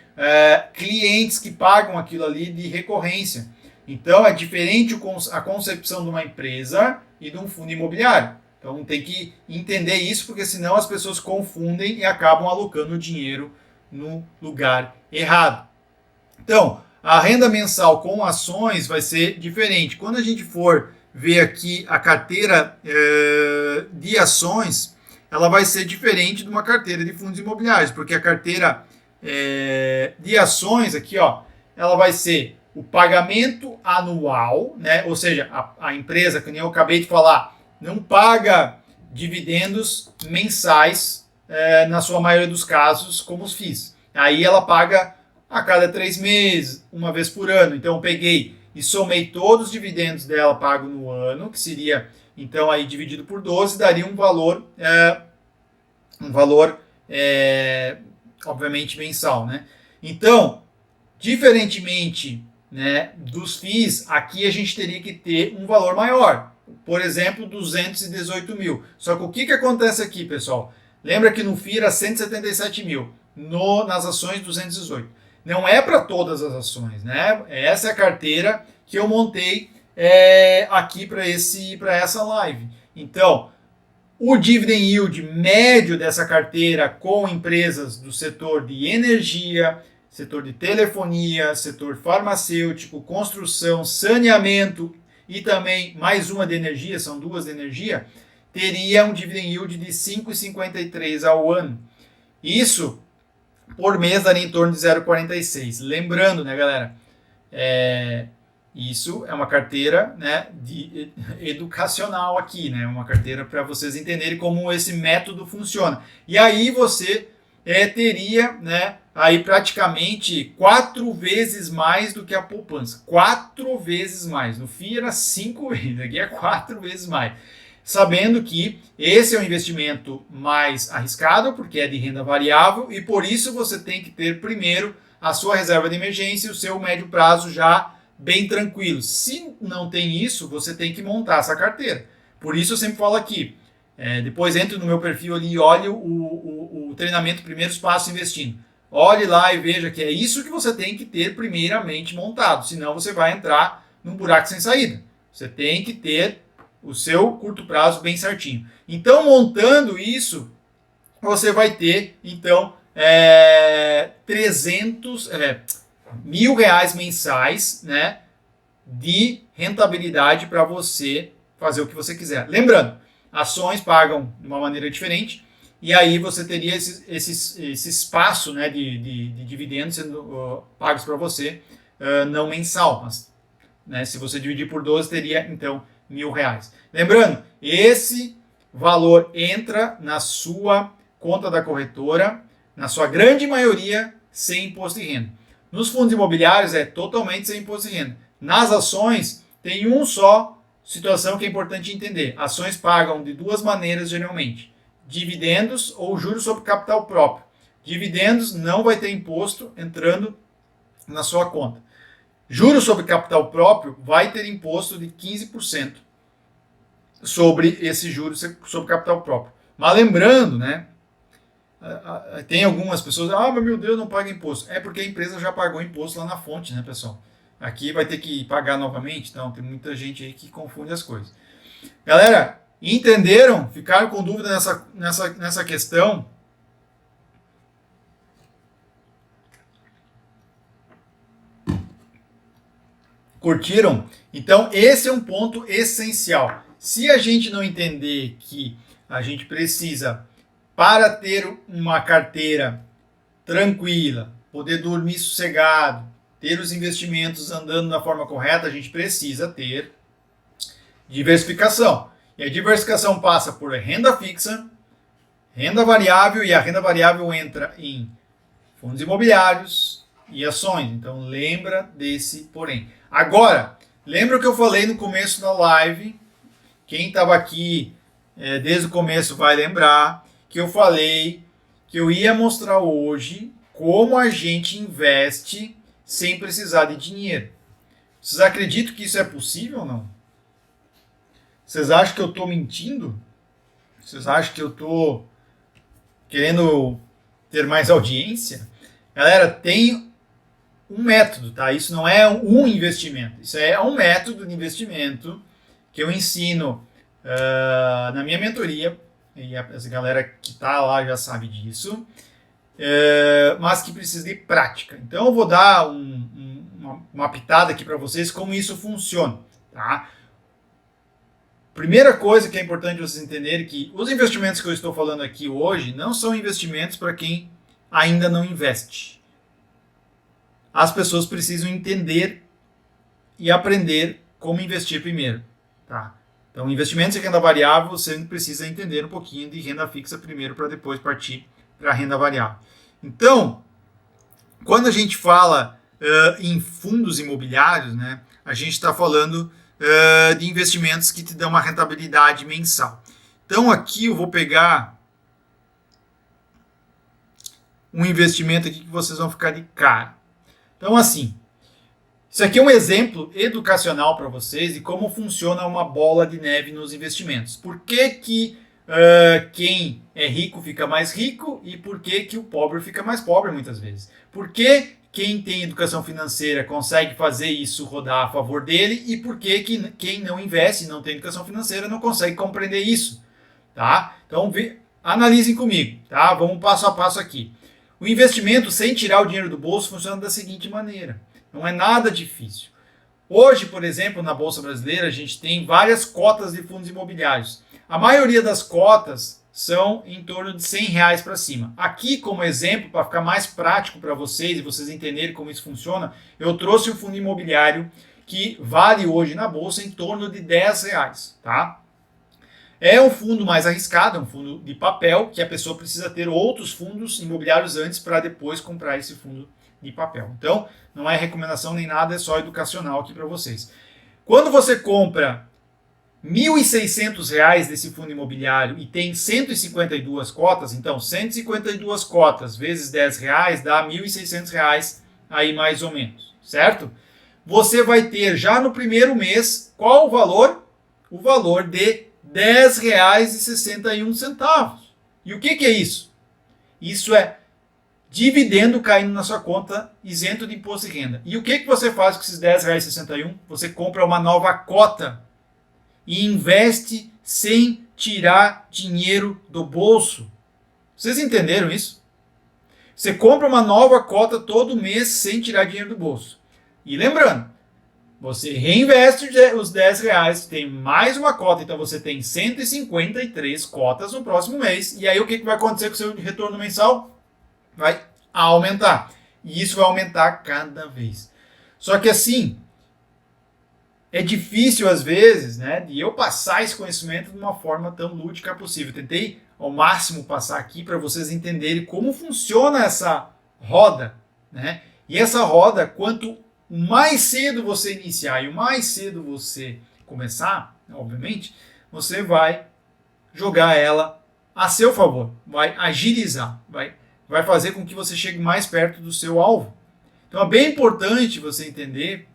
[SPEAKER 1] clientes que pagam aquilo ali de recorrência. Então é diferente a concepção de uma empresa e de um fundo imobiliário. Então tem que entender isso, porque senão as pessoas confundem e acabam alocando o dinheiro no lugar errado. Então, a renda mensal com ações vai ser diferente. Quando a gente for ver aqui a carteira de ações, ela vai ser diferente de uma carteira de fundos imobiliários, porque a carteira de ações aqui, ó, ela vai ser o pagamento anual, né? Ou seja, a empresa, que nem eu acabei de falar, não paga dividendos mensais, na sua maioria dos casos, como os FIIs. Aí ela paga a cada 3 meses, uma vez por ano. Então eu peguei e somei todos os dividendos dela pago no ano, que seria, então, aí dividido por 12, daria um valor, obviamente, mensal, né? Então, diferentemente, né, dos FIIs, aqui a gente teria que ter um valor maior. Por exemplo, 218 mil. Só que o que acontece aqui, pessoal? Lembra que no FII era 177 mil, nas ações 218. Não é para todas as ações, né? Essa é a carteira que eu montei aqui para essa live. Então, o dividend yield médio dessa carteira com empresas do setor de energia, setor de telefonia, setor farmacêutico, construção, saneamento e também mais uma de energia, são duas de energia, teria um dividend yield de 5,53 ao ano. Isso por mês daria em torno de 0,46. Lembrando, né, galera, isso é uma carteira, né, educacional aqui, né, uma carteira para vocês entenderem como esse método funciona. E aí você teria, né, aí praticamente 4 vezes mais do que a poupança. 4 vezes mais. No FII era 5 vezes, aqui é 4 vezes mais. Sabendo que esse é um investimento mais arriscado, porque é de renda variável, e por isso você tem que ter primeiro a sua reserva de emergência e o seu médio prazo já bem tranquilo. Se não tem isso, você tem que montar essa carteira. Por isso eu sempre falo aqui, depois entre no meu perfil ali e olhe o treinamento Primeiros Passos Investindo. Olhe lá e veja que é isso que você tem que ter primeiramente montado, senão você vai entrar num buraco sem saída. Você tem que ter o seu curto prazo bem certinho. Então, montando isso, você vai ter, então, R$1.000 mensais, né, de rentabilidade para você fazer o que você quiser. Lembrando, ações pagam de uma maneira diferente, e aí você teria esse espaço, né, de dividendos sendo pagos para você, não mensal, mas, né, se você dividir por 12, teria, então, R$1.000. Lembrando, esse valor entra na sua conta da corretora, na sua grande maioria, sem imposto de renda. Nos fundos imobiliários é totalmente sem imposto de renda. Nas ações, tem uma só situação que é importante entender. Ações pagam de duas maneiras geralmente. Dividendos ou juros sobre capital próprio. Dividendos não vai ter imposto entrando na sua conta. Juros sobre capital próprio vai ter imposto de 15% sobre esse juros sobre capital próprio. Mas lembrando, né, tem algumas pessoas, mas meu Deus, não paga imposto. É porque a empresa já pagou imposto lá na fonte, né, pessoal? Aqui vai ter que pagar novamente, então tem muita gente aí que confunde as coisas. Galera, entenderam? Ficaram com dúvida nessa questão? Curtiram? Então, esse é um ponto essencial. Se a gente não entender que a gente precisa, para ter uma carteira tranquila, poder dormir sossegado, ter os investimentos andando da forma correta, a gente precisa ter diversificação. E a diversificação passa por renda fixa, renda variável, e a renda variável entra em fundos imobiliários e ações. Então, lembra desse porém. Agora, lembra o que eu falei no começo da live? Quem estava aqui desde o começo vai lembrar que eu falei que eu ia mostrar hoje como a gente investe sem precisar de dinheiro. Vocês acreditam que isso é possível ou não? Vocês acham que eu estou mentindo? Vocês acham que eu estou querendo ter mais audiência? Galera, tem um método, tá? Isso não é um investimento. Isso é um método de investimento que eu ensino na minha mentoria. E essa galera que está lá já sabe disso. Mas que precisa de prática. Então eu vou dar uma pitada aqui para vocês como isso funciona, tá? Primeira coisa que é importante vocês entenderem é que os investimentos que eu estou falando aqui hoje não são investimentos para quem ainda não investe. As pessoas precisam entender e aprender como investir primeiro, tá? Então, investimentos em renda variável, você precisa entender um pouquinho de renda fixa primeiro para depois partir para a renda variável. Então, quando a gente fala em fundos imobiliários, né, a gente está falando de investimentos que te dão uma rentabilidade mensal. Então, aqui eu vou pegar um investimento aqui que vocês vão ficar de cara. Então, assim, isso aqui é um exemplo educacional para vocês de como funciona uma bola de neve nos investimentos. Por que quem é rico fica mais rico e por que o pobre fica mais pobre muitas vezes? Por que quem tem educação financeira consegue fazer isso rodar a favor dele e por que quem não investe, não tem educação financeira, não consegue compreender isso, tá? Então, analisem comigo, tá? Vamos passo a passo aqui. O investimento sem tirar o dinheiro do bolso funciona da seguinte maneira. Não é nada difícil. Hoje, por exemplo, na Bolsa Brasileira, a gente tem várias cotas de fundos imobiliários. A maioria das cotas são em torno de R$100 para cima. Aqui, como exemplo, para ficar mais prático para vocês e vocês entenderem como isso funciona, eu trouxe um fundo imobiliário que vale hoje na Bolsa em torno de R$10, tá? É um fundo mais arriscado, é um fundo de papel, que a pessoa precisa ter outros fundos imobiliários antes para depois comprar esse fundo de papel. Então, não é recomendação nem nada, é só educacional aqui para vocês. Quando você compra R$1.600 desse fundo imobiliário e tem 152 cotas, então 152 cotas vezes R$10 dá R$1.600 aí mais ou menos, certo? Você vai ter já no primeiro mês, qual o valor? O valor de R$10,61. E o que é isso? Isso é dividendo caindo na sua conta isento de imposto de renda. E o que você faz com esses R$10,61? Você compra uma nova cota e investe sem tirar dinheiro do bolso. Vocês entenderam isso? Você compra uma nova cota todo mês sem tirar dinheiro do bolso. E lembrando, você reinveste os R$10, tem mais uma cota, então você tem 153 cotas no próximo mês. E aí o que vai acontecer com o seu retorno mensal? Vai aumentar. E isso vai aumentar cada vez. Só que assim, é difícil às vezes, né, de eu passar esse conhecimento de uma forma tão lúdica possível. Tentei ao máximo passar aqui para vocês entenderem como funciona essa roda, né? E essa roda, quanto mais cedo você iniciar e o mais cedo você começar, obviamente, você vai jogar ela a seu favor, vai agilizar, vai fazer com que você chegue mais perto do seu alvo. Então é bem importante você entender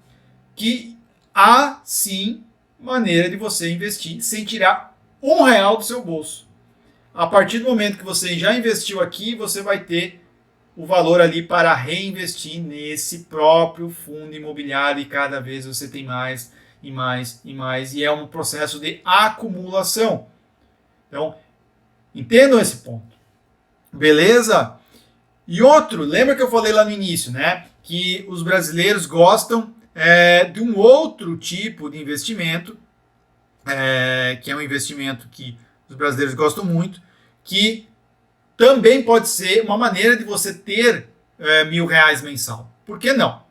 [SPEAKER 1] que há sim maneira de você investir sem tirar R$1 do seu bolso. A partir do momento que você já investiu aqui, você vai ter o valor ali para reinvestir nesse próprio fundo imobiliário e cada vez você tem mais e mais e mais. E é um processo de acumulação. Então, entendam esse ponto. Beleza? E outro, lembra que eu falei lá no início, né? Que os brasileiros gostam de um outro tipo de investimento, que é um investimento que os brasileiros gostam muito, que também pode ser uma maneira de você ter R$1.000 mensal. Por que não?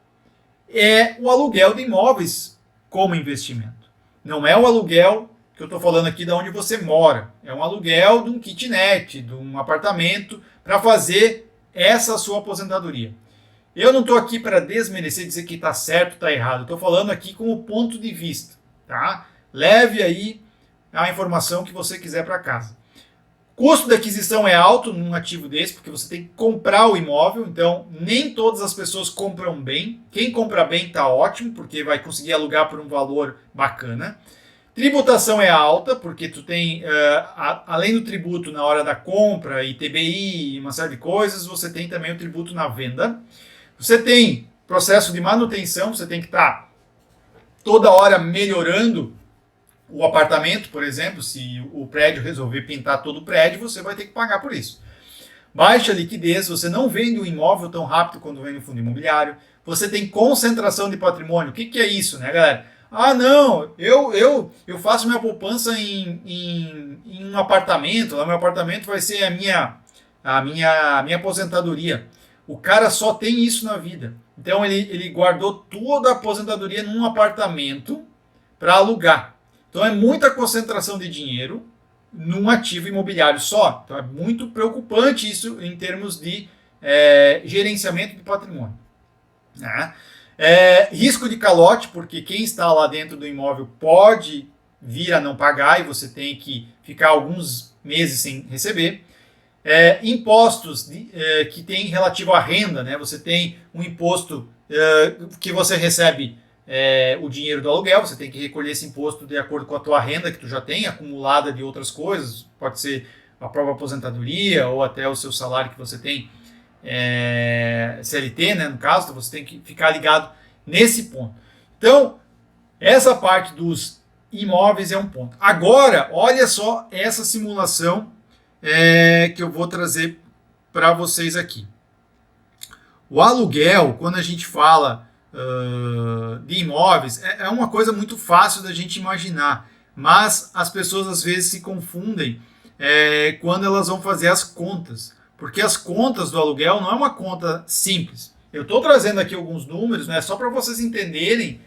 [SPEAKER 1] É o aluguel de imóveis como investimento. Não é o aluguel que eu estou falando aqui de onde você mora. É um aluguel de um kitnet, de um apartamento, para fazer essa sua aposentadoria. Eu não estou aqui para desmerecer, dizer que está certo, está errado. Estou falando aqui como ponto de vista, tá? Leve aí a informação que você quiser para casa. Custo de aquisição é alto num ativo desse, porque você tem que comprar o imóvel, então nem todas as pessoas compram bem. Quem compra bem está ótimo, porque vai conseguir alugar por um valor bacana. Tributação é alta, porque tu tem, além do tributo na hora da compra, ITBI e uma série de coisas, você tem também o tributo na venda. Você tem processo de manutenção, você tem que estar toda hora melhorando o apartamento, por exemplo. Se o prédio resolver pintar todo o prédio, você vai ter que pagar por isso. Baixa liquidez, você não vende o imóvel tão rápido quando vende o fundo imobiliário. Você tem concentração de patrimônio. O que é isso, né, galera? Ah, não, eu faço minha poupança em um apartamento, lá meu apartamento vai ser a minha aposentadoria. O cara só tem isso na vida. Então ele guardou toda a aposentadoria num apartamento para alugar. Então é muita concentração de dinheiro num ativo imobiliário só. Então é muito preocupante isso em termos de gerenciamento de patrimônio. Né? Risco de calote, porque quem está lá dentro do imóvel pode vir a não pagar e você tem que ficar alguns meses sem receber. Impostos que tem relativo à renda, né? Você tem um imposto que você recebe o dinheiro do aluguel, você tem que recolher esse imposto de acordo com a tua renda que tu já tem, acumulada de outras coisas, pode ser a própria aposentadoria ou até o seu salário que você tem CLT, né, no caso, então você tem que ficar ligado nesse ponto. Então, essa parte dos imóveis é um ponto. Agora, olha só essa simulação que eu vou trazer para vocês aqui. O aluguel, quando a gente fala de imóveis, é uma coisa muito fácil da gente imaginar, mas as pessoas às vezes se confundem quando elas vão fazer as contas, porque as contas do aluguel não é uma conta simples. Eu estou trazendo aqui alguns números, né, só para vocês entenderem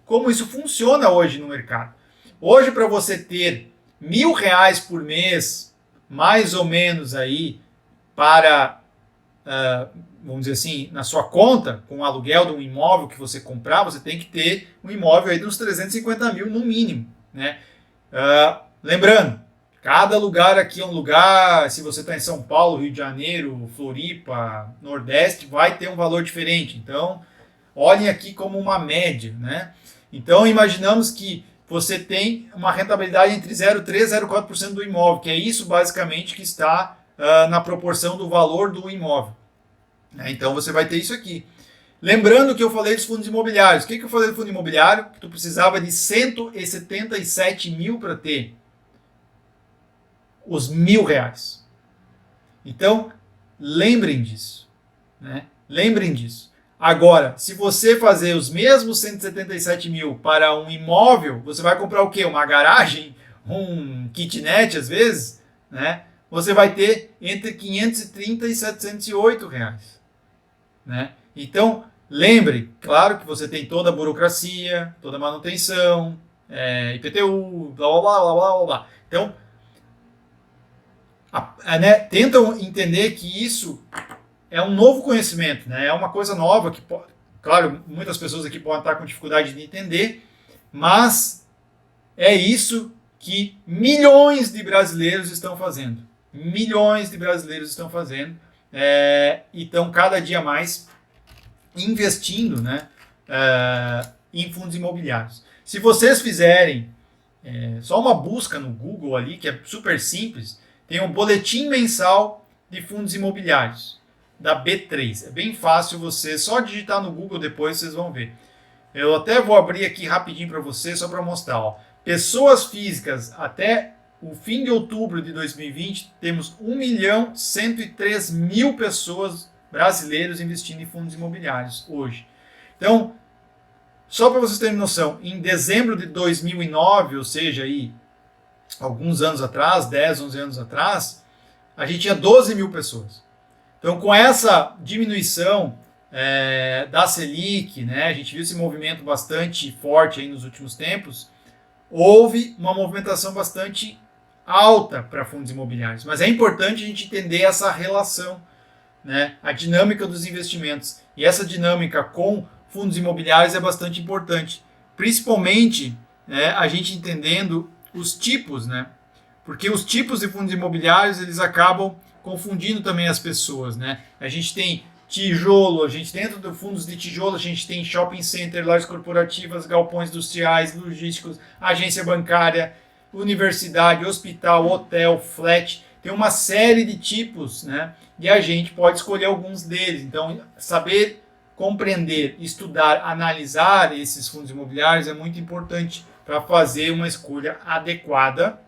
[SPEAKER 1] como isso funciona hoje no mercado. Hoje, para você ter R$1.000 por mês, mais ou menos aí, para, vamos dizer assim, na sua conta, com o aluguel de um imóvel que você comprar, você tem que ter um imóvel aí de uns 350 mil no mínimo, né? Lembrando, cada lugar aqui é um lugar, se você está em São Paulo, Rio de Janeiro, Floripa, Nordeste, vai ter um valor diferente. Então, olhem aqui como uma média, né? Então, imaginamos que você tem uma rentabilidade entre 0,3% e 0,4% do imóvel, que é isso basicamente que está na proporção do valor do imóvel. Então, você vai ter isso aqui. Lembrando que eu falei dos fundos imobiliários. O que eu falei do fundo imobiliário? Que tu precisava de 177 mil para ter os R$1.000. Então, lembrem disso, né? Lembrem disso. Agora, se você fazer os mesmos 177 mil para um imóvel, você vai comprar o quê? Uma garagem? Um kitnet, às vezes? Né? Você vai ter entre 530 e 708 reais. Né? Então, lembre, claro que você tem toda a burocracia, toda a manutenção, IPTU, blá, blá, blá, blá, blá, blá. Então, tentam entender que isso é um novo conhecimento, né? É uma coisa nova que, claro, muitas pessoas aqui podem estar com dificuldade de entender, mas é isso que milhões de brasileiros estão fazendo. Milhões de brasileiros estão fazendo e estão cada dia mais investindo, né, em fundos imobiliários. Se vocês fizerem só uma busca no Google ali, que é super simples, tem um boletim mensal de fundos imobiliários da B3. É bem fácil, você só digitar no Google, depois vocês vão ver. Eu até vou abrir aqui rapidinho para vocês, só para mostrar. Ó. Pessoas físicas, até o fim de outubro de 2020, temos 1.103.000 pessoas brasileiros investindo em fundos imobiliários hoje. Então, só para vocês terem noção, em dezembro de 2009, ou seja, aí, alguns anos atrás, 10, 11 anos atrás, a gente tinha 12 mil pessoas. Então, com essa diminuição da Selic, né, a gente viu esse movimento bastante forte aí nos últimos tempos, houve uma movimentação bastante alta para fundos imobiliários. Mas é importante a gente entender essa relação, né, a dinâmica dos investimentos. E essa dinâmica com fundos imobiliários é bastante importante, principalmente a gente entendendo os tipos, né? Porque os tipos de fundos imobiliários eles acabam confundindo também as pessoas, né? A gente tem tijolo, a gente dentro dos fundos de tijolo a gente tem shopping center, lojas corporativas, galpões industriais, logísticos, agência bancária, universidade, hospital, hotel, flat. Tem uma série de tipos, né? E a gente pode escolher alguns deles. Então, saber compreender, estudar, analisar esses fundos imobiliários é muito importante para fazer uma escolha adequada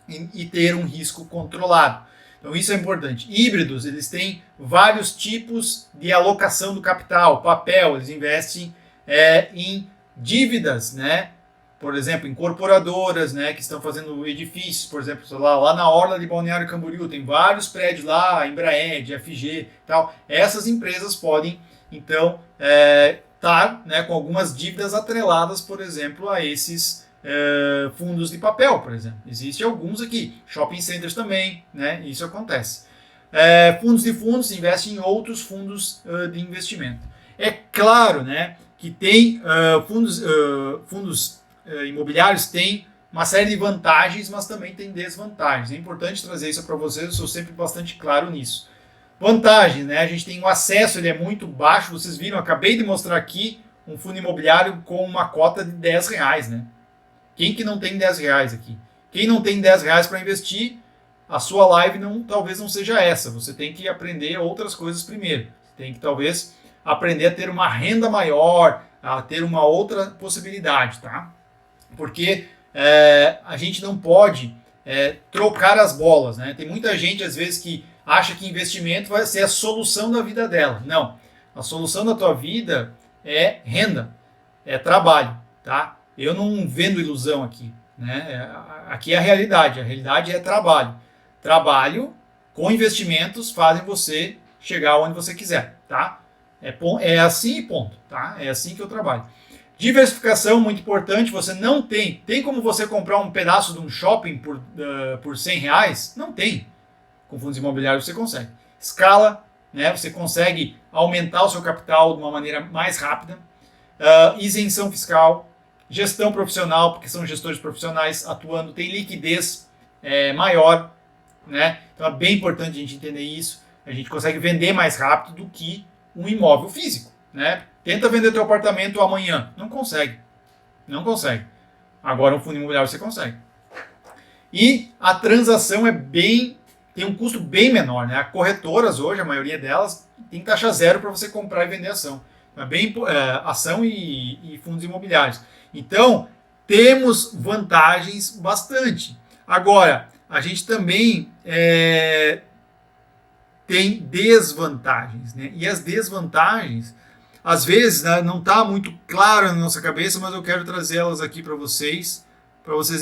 [SPEAKER 1] e ter um risco controlado. Então isso é importante. Híbridos, eles têm vários tipos de alocação do capital. Papel, eles investem em dívidas, né? Por exemplo, incorporadoras, né, que estão fazendo edifícios, por exemplo, lá na orla de Balneário Camboriú, tem vários prédios lá, Embraed, FG, tal. Essas empresas podem, então, estar com algumas dívidas atreladas, por exemplo, a esses fundos de papel, por exemplo. Existem alguns aqui, shopping centers também, né, isso acontece. Fundos de fundos investem em outros fundos de investimento. É claro, né, que tem fundos imobiliários têm uma série de vantagens, mas também tem desvantagens. É importante trazer isso para vocês, eu sou sempre bastante claro nisso. Vantagem, né? A gente tem o acesso, ele é muito baixo, vocês viram, eu acabei de mostrar aqui um fundo imobiliário com uma cota de R$10, né? Quem que não tem R$10 aqui? Quem não tem R$10 para investir, a sua live talvez não seja essa. Você tem que aprender outras coisas primeiro. Você tem que talvez aprender a ter uma renda maior, a ter uma outra possibilidade, tá? Porque a gente não pode trocar as bolas, né? Tem muita gente às vezes que acha que investimento vai ser a solução da vida dela. Não. A solução da tua vida é renda, é trabalho, tá? Eu não vendo ilusão aqui, né? Aqui é a realidade é trabalho. Trabalho com investimentos fazem você chegar onde você quiser, tá? É assim e ponto, tá? É assim que eu trabalho. Diversificação, muito importante, você não tem como você comprar um pedaço de um shopping por R$100? Não tem. Com fundos imobiliários você consegue. Escala, né? Você consegue aumentar o seu capital de uma maneira mais rápida. Isenção fiscal, gestão profissional, porque são gestores profissionais atuando, tem liquidez maior, né? Então é bem importante a gente entender isso. A gente consegue vender mais rápido do que um imóvel físico, né? Tenta vender teu apartamento amanhã, não consegue, não consegue. Agora um fundo imobiliário você consegue. E a transação tem um custo bem menor, né? As corretoras hoje, a maioria delas, tem taxa zero para você comprar e vender ação. Ação e fundos imobiliários. Então, temos vantagens bastante. Agora, a gente também tem desvantagens, né? E as desvantagens, às vezes, né, não está muito claro na nossa cabeça, mas eu quero trazê-las aqui para vocês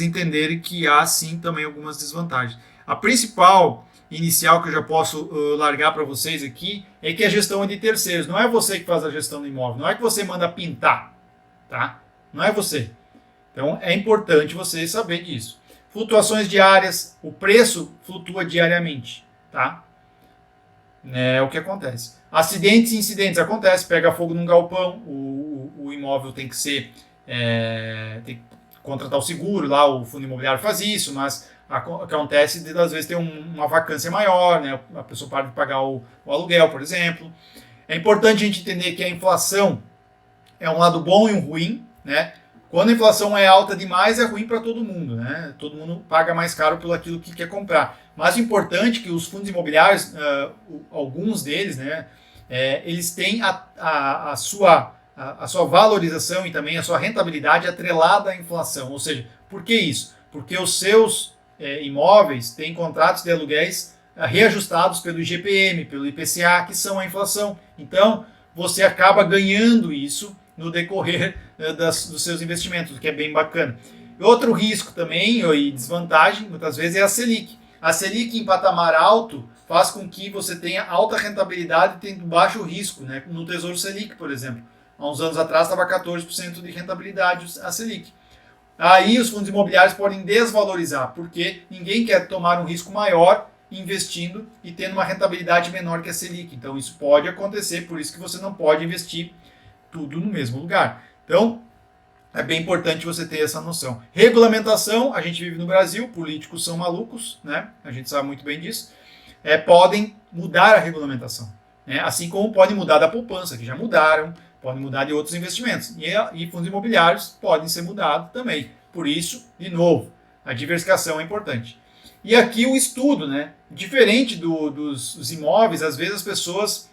[SPEAKER 1] entenderem que há sim também algumas desvantagens. A principal inicial que eu já posso largar para vocês aqui é que a gestão é de terceiros. Não é você que faz a gestão do imóvel, não é que você manda pintar, tá? Não é você. Então é importante você saber disso. Flutuações diárias, o preço flutua diariamente, tá? É o que acontece. Acidentes e incidentes acontecem, pega fogo num galpão, o imóvel tem que ser tem que contratar o seguro, lá o fundo imobiliário faz isso, mas acontece de às vezes ter uma vacância maior, né? A pessoa para de pagar o aluguel, por exemplo. É importante a gente entender que a inflação é um lado bom e um ruim, né? Quando a inflação é alta demais, é ruim para todo mundo, né? Todo mundo paga mais caro pelo aquilo que quer comprar. Mas o importante é que os fundos imobiliários, alguns deles, né? Eles têm a sua valorização e também a sua rentabilidade atrelada à inflação. Ou seja, por que isso? Porque os seus imóveis têm contratos de aluguéis reajustados pelo IGPM, pelo IPCA, que são a inflação. Então, você acaba ganhando isso no decorrer dos seus investimentos, o que é bem bacana. Outro risco também, e desvantagem, muitas vezes, é a Selic. A Selic em patamar alto faz com que você tenha alta rentabilidade tendo baixo risco, né? No Tesouro Selic, por exemplo. Há uns anos atrás estava 14% de rentabilidade a Selic. Aí os fundos imobiliários podem desvalorizar, porque ninguém quer tomar um risco maior investindo e tendo uma rentabilidade menor que a Selic. Então isso pode acontecer, por isso que você não pode investir tudo no mesmo lugar. Então é bem importante você ter essa noção. Regulamentação, a gente vive no Brasil, políticos são malucos, né? A gente sabe muito bem disso. Podem mudar a regulamentação, né? Assim como podem mudar da poupança, que já mudaram, podem mudar de outros investimentos. E fundos imobiliários podem ser mudados também. Por isso, de novo, a diversificação é importante. E aqui o estudo, né? Diferente dos imóveis, às vezes as pessoas,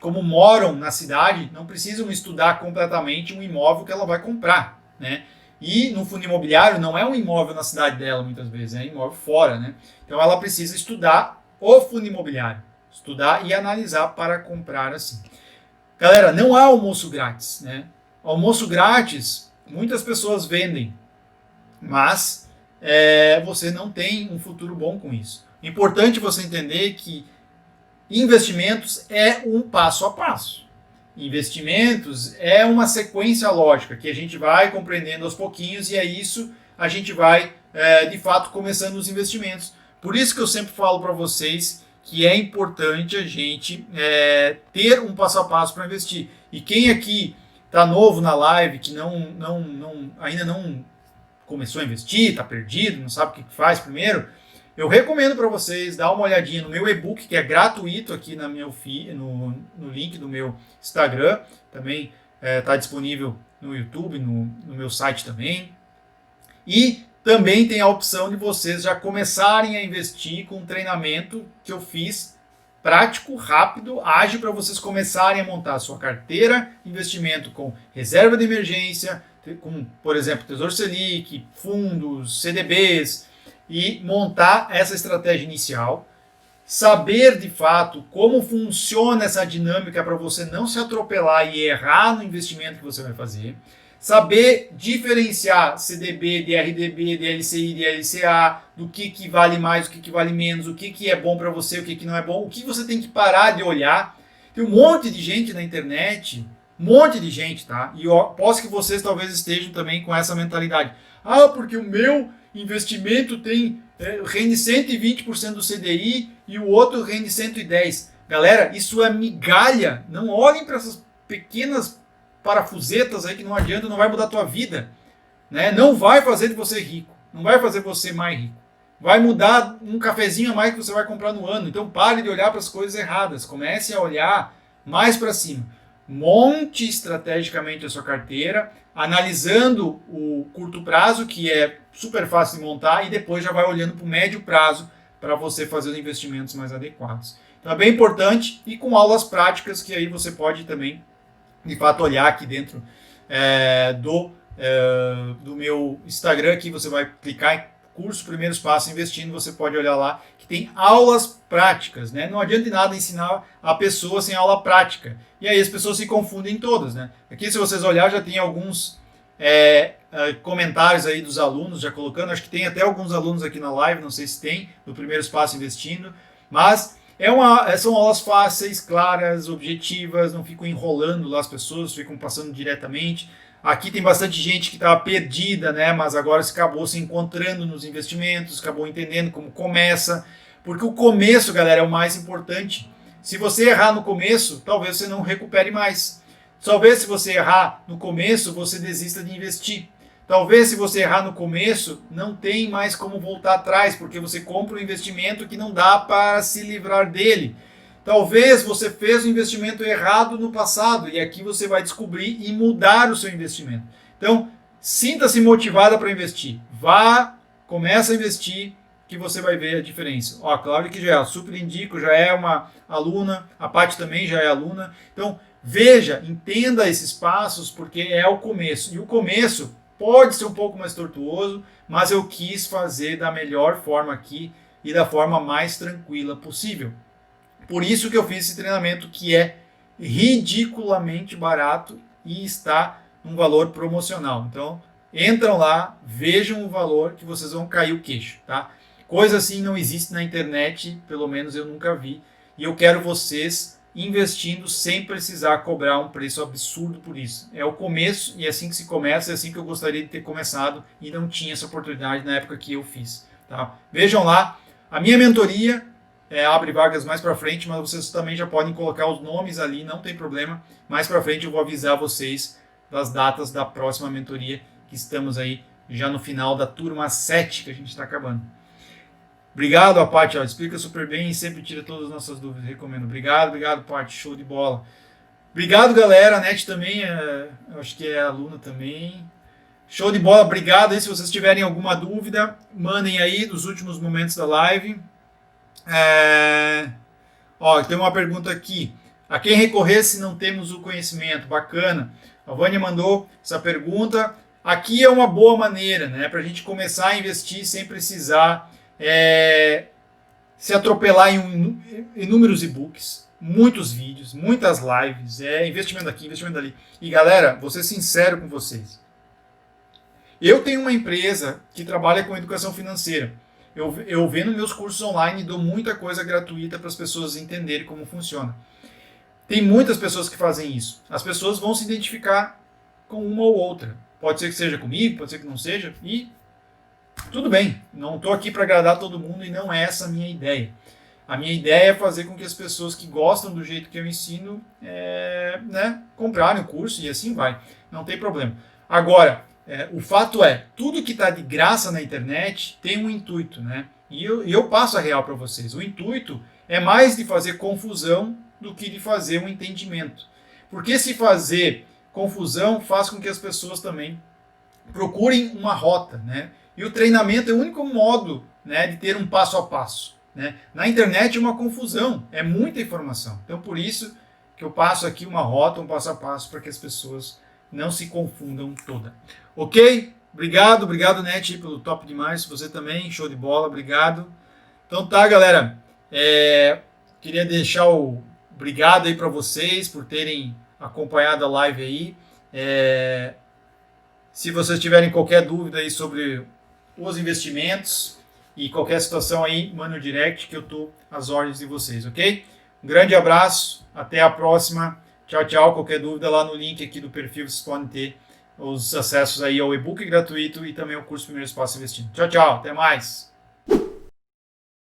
[SPEAKER 1] como moram na cidade, não precisam estudar completamente um imóvel que ela vai comprar, né? E no fundo imobiliário não é um imóvel na cidade dela, muitas vezes, é um imóvel fora, né? Então ela precisa estudar o fundo imobiliário, estudar e analisar para comprar assim. Galera, não há almoço grátis, né? Almoço grátis, muitas pessoas vendem, mas você não tem um futuro bom com isso. Importante você entender que investimentos é um passo a passo. Investimentos é uma sequência lógica que a gente vai compreendendo aos pouquinhos e é isso a gente vai, de fato, começando os investimentos. Por isso que eu sempre falo para vocês que é importante a gente ter um passo a passo para investir. E quem aqui está novo na live, que ainda não começou a investir, está perdido, não sabe o que faz primeiro, eu recomendo para vocês dar uma olhadinha no meu e-book, que é gratuito aqui no link do meu Instagram. Também está disponível no YouTube, no meu site também. E também tem a opção de vocês já começarem a investir com um treinamento que eu fiz prático, rápido, ágil, para vocês começarem a montar a sua carteira de investimento com reserva de emergência, com, por exemplo, Tesouro Selic, fundos, CDBs, e montar essa estratégia inicial, saber de fato como funciona essa dinâmica para você não se atropelar e errar no investimento que você vai fazer, saber diferenciar CDB, de RDB, de LCI, de LCA, do que vale mais, o que vale menos, o que é bom para você, o que não é bom, o que você tem que parar de olhar. Tem um monte de gente na internet, um monte de gente, tá? E eu posso que vocês talvez estejam também com essa mentalidade. Ah, porque o meu investimento rende 120% do CDI e o outro rende 110%. Galera, isso é migalha. Não olhem para essas pequenas parafusetas aí que não adianta, não vai mudar a tua vida, né? Não vai fazer de você rico, não vai fazer você mais rico. Vai mudar um cafezinho a mais que você vai comprar no ano. Então pare de olhar para as coisas erradas, comece a olhar mais para cima. Monte estrategicamente a sua carteira, analisando o curto prazo, que é super fácil de montar, e depois já vai olhando para o médio prazo para você fazer os investimentos mais adequados. Então é bem importante, e com aulas práticas que aí você pode também de fato olhar aqui dentro do meu Instagram, aqui você vai clicar em curso Primeiros Passos Investindo, você pode olhar lá que tem aulas práticas, né? Não adianta nada ensinar a pessoa sem aula prática, e aí as pessoas se confundem todas, né? Aqui, se vocês olharem, já tem alguns comentários aí dos alunos já colocando, acho que tem até alguns alunos aqui na live, não sei se tem, do Primeiros Passos Investindo, mas são aulas fáceis, claras, objetivas, não ficam enrolando lá as pessoas, ficam passando diretamente. Aqui tem bastante gente que estava perdida, né? Mas agora acabou se encontrando nos investimentos, acabou entendendo como começa. Porque o começo, galera, é o mais importante. Se você errar no começo, talvez você não recupere mais. Talvez se você errar no começo, você desista de investir. Talvez se você errar no começo, não tem mais como voltar atrás, porque você compra um investimento que não dá para se livrar dele. Talvez você fez o investimento errado no passado, e aqui você vai descobrir e mudar o seu investimento. Então, sinta-se motivada para investir. Vá, começa a investir, que você vai ver a diferença. Ó, Cláudia que já super indico, já é uma aluna, a Paty também já é aluna. Então, veja, entenda esses passos, porque é o começo. E o começo pode ser um pouco mais tortuoso, mas eu quis fazer da melhor forma aqui e da forma mais tranquila possível. Por isso que eu fiz esse treinamento, que é ridiculamente barato e está num valor promocional. Então, entram lá, vejam o valor que vocês vão cair o queixo, tá? Coisa assim não existe na internet, pelo menos eu nunca vi. E eu quero vocês investindo sem precisar cobrar um preço absurdo por isso. É o começo, e é assim que se começa, é assim que eu gostaria de ter começado e não tinha essa oportunidade na época que eu fiz. Tá? Vejam lá, a minha mentoria abre vagas mais para frente, mas vocês também já podem colocar os nomes ali, não tem problema. Mais para frente eu vou avisar vocês das datas da próxima mentoria, que estamos aí já no final da turma 7, que a gente está acabando. Obrigado, a Paty, explica super bem e sempre tira todas as nossas dúvidas, recomendo. Obrigado, Paty, show de bola. Obrigado, galera, a Net também, acho que é aluna também. Show de bola, obrigado aí, se vocês tiverem alguma dúvida, mandem aí nos últimos momentos da live. Tem uma pergunta aqui. A quem recorrer se não temos o conhecimento? Bacana. A Vânia mandou essa pergunta. Aqui é uma boa maneira, né, para a gente começar a investir sem precisar se atropelar em inúmeros e-books, muitos vídeos, muitas lives, investimento aqui, investimento ali. E galera, vou ser sincero com vocês. Eu tenho uma empresa que trabalha com educação financeira. Eu vendo meus cursos online e dou muita coisa gratuita para as pessoas entenderem como funciona. Tem muitas pessoas que fazem isso. As pessoas vão se identificar com uma ou outra. Pode ser que seja comigo, pode ser que não seja, e tudo bem, não estou aqui para agradar todo mundo e não é essa a minha ideia. A minha ideia é fazer com que as pessoas que gostam do jeito que eu ensino comprarem o curso e assim vai. Não tem problema. Agora, o fato é, tudo que está de graça na internet tem um intuito, né? E eu passo a real para vocês. O intuito é mais de fazer confusão do que de fazer um entendimento. Porque se fazer confusão faz com que as pessoas também procurem uma rota, né? E o treinamento é o único modo, né, de ter um passo a passo. Né? Na internet é uma confusão, é muita informação. Então, por isso que eu passo aqui uma rota, um passo a passo, para que as pessoas não se confundam toda. Ok? Obrigado, Net, pelo top demais. Você também, show de bola, obrigado. Então tá, galera. Queria deixar o obrigado aí para vocês por terem acompanhado a live aí. Se vocês tiverem qualquer dúvida aí sobre os investimentos e qualquer situação aí, manda no direct que eu tô às ordens de vocês, ok? Um grande abraço, até a próxima. Tchau, tchau. Qualquer dúvida lá no link aqui do perfil vocês podem ter os acessos aí ao e-book gratuito e também ao curso Primeiros Passos Investindo. Tchau, tchau. Até mais.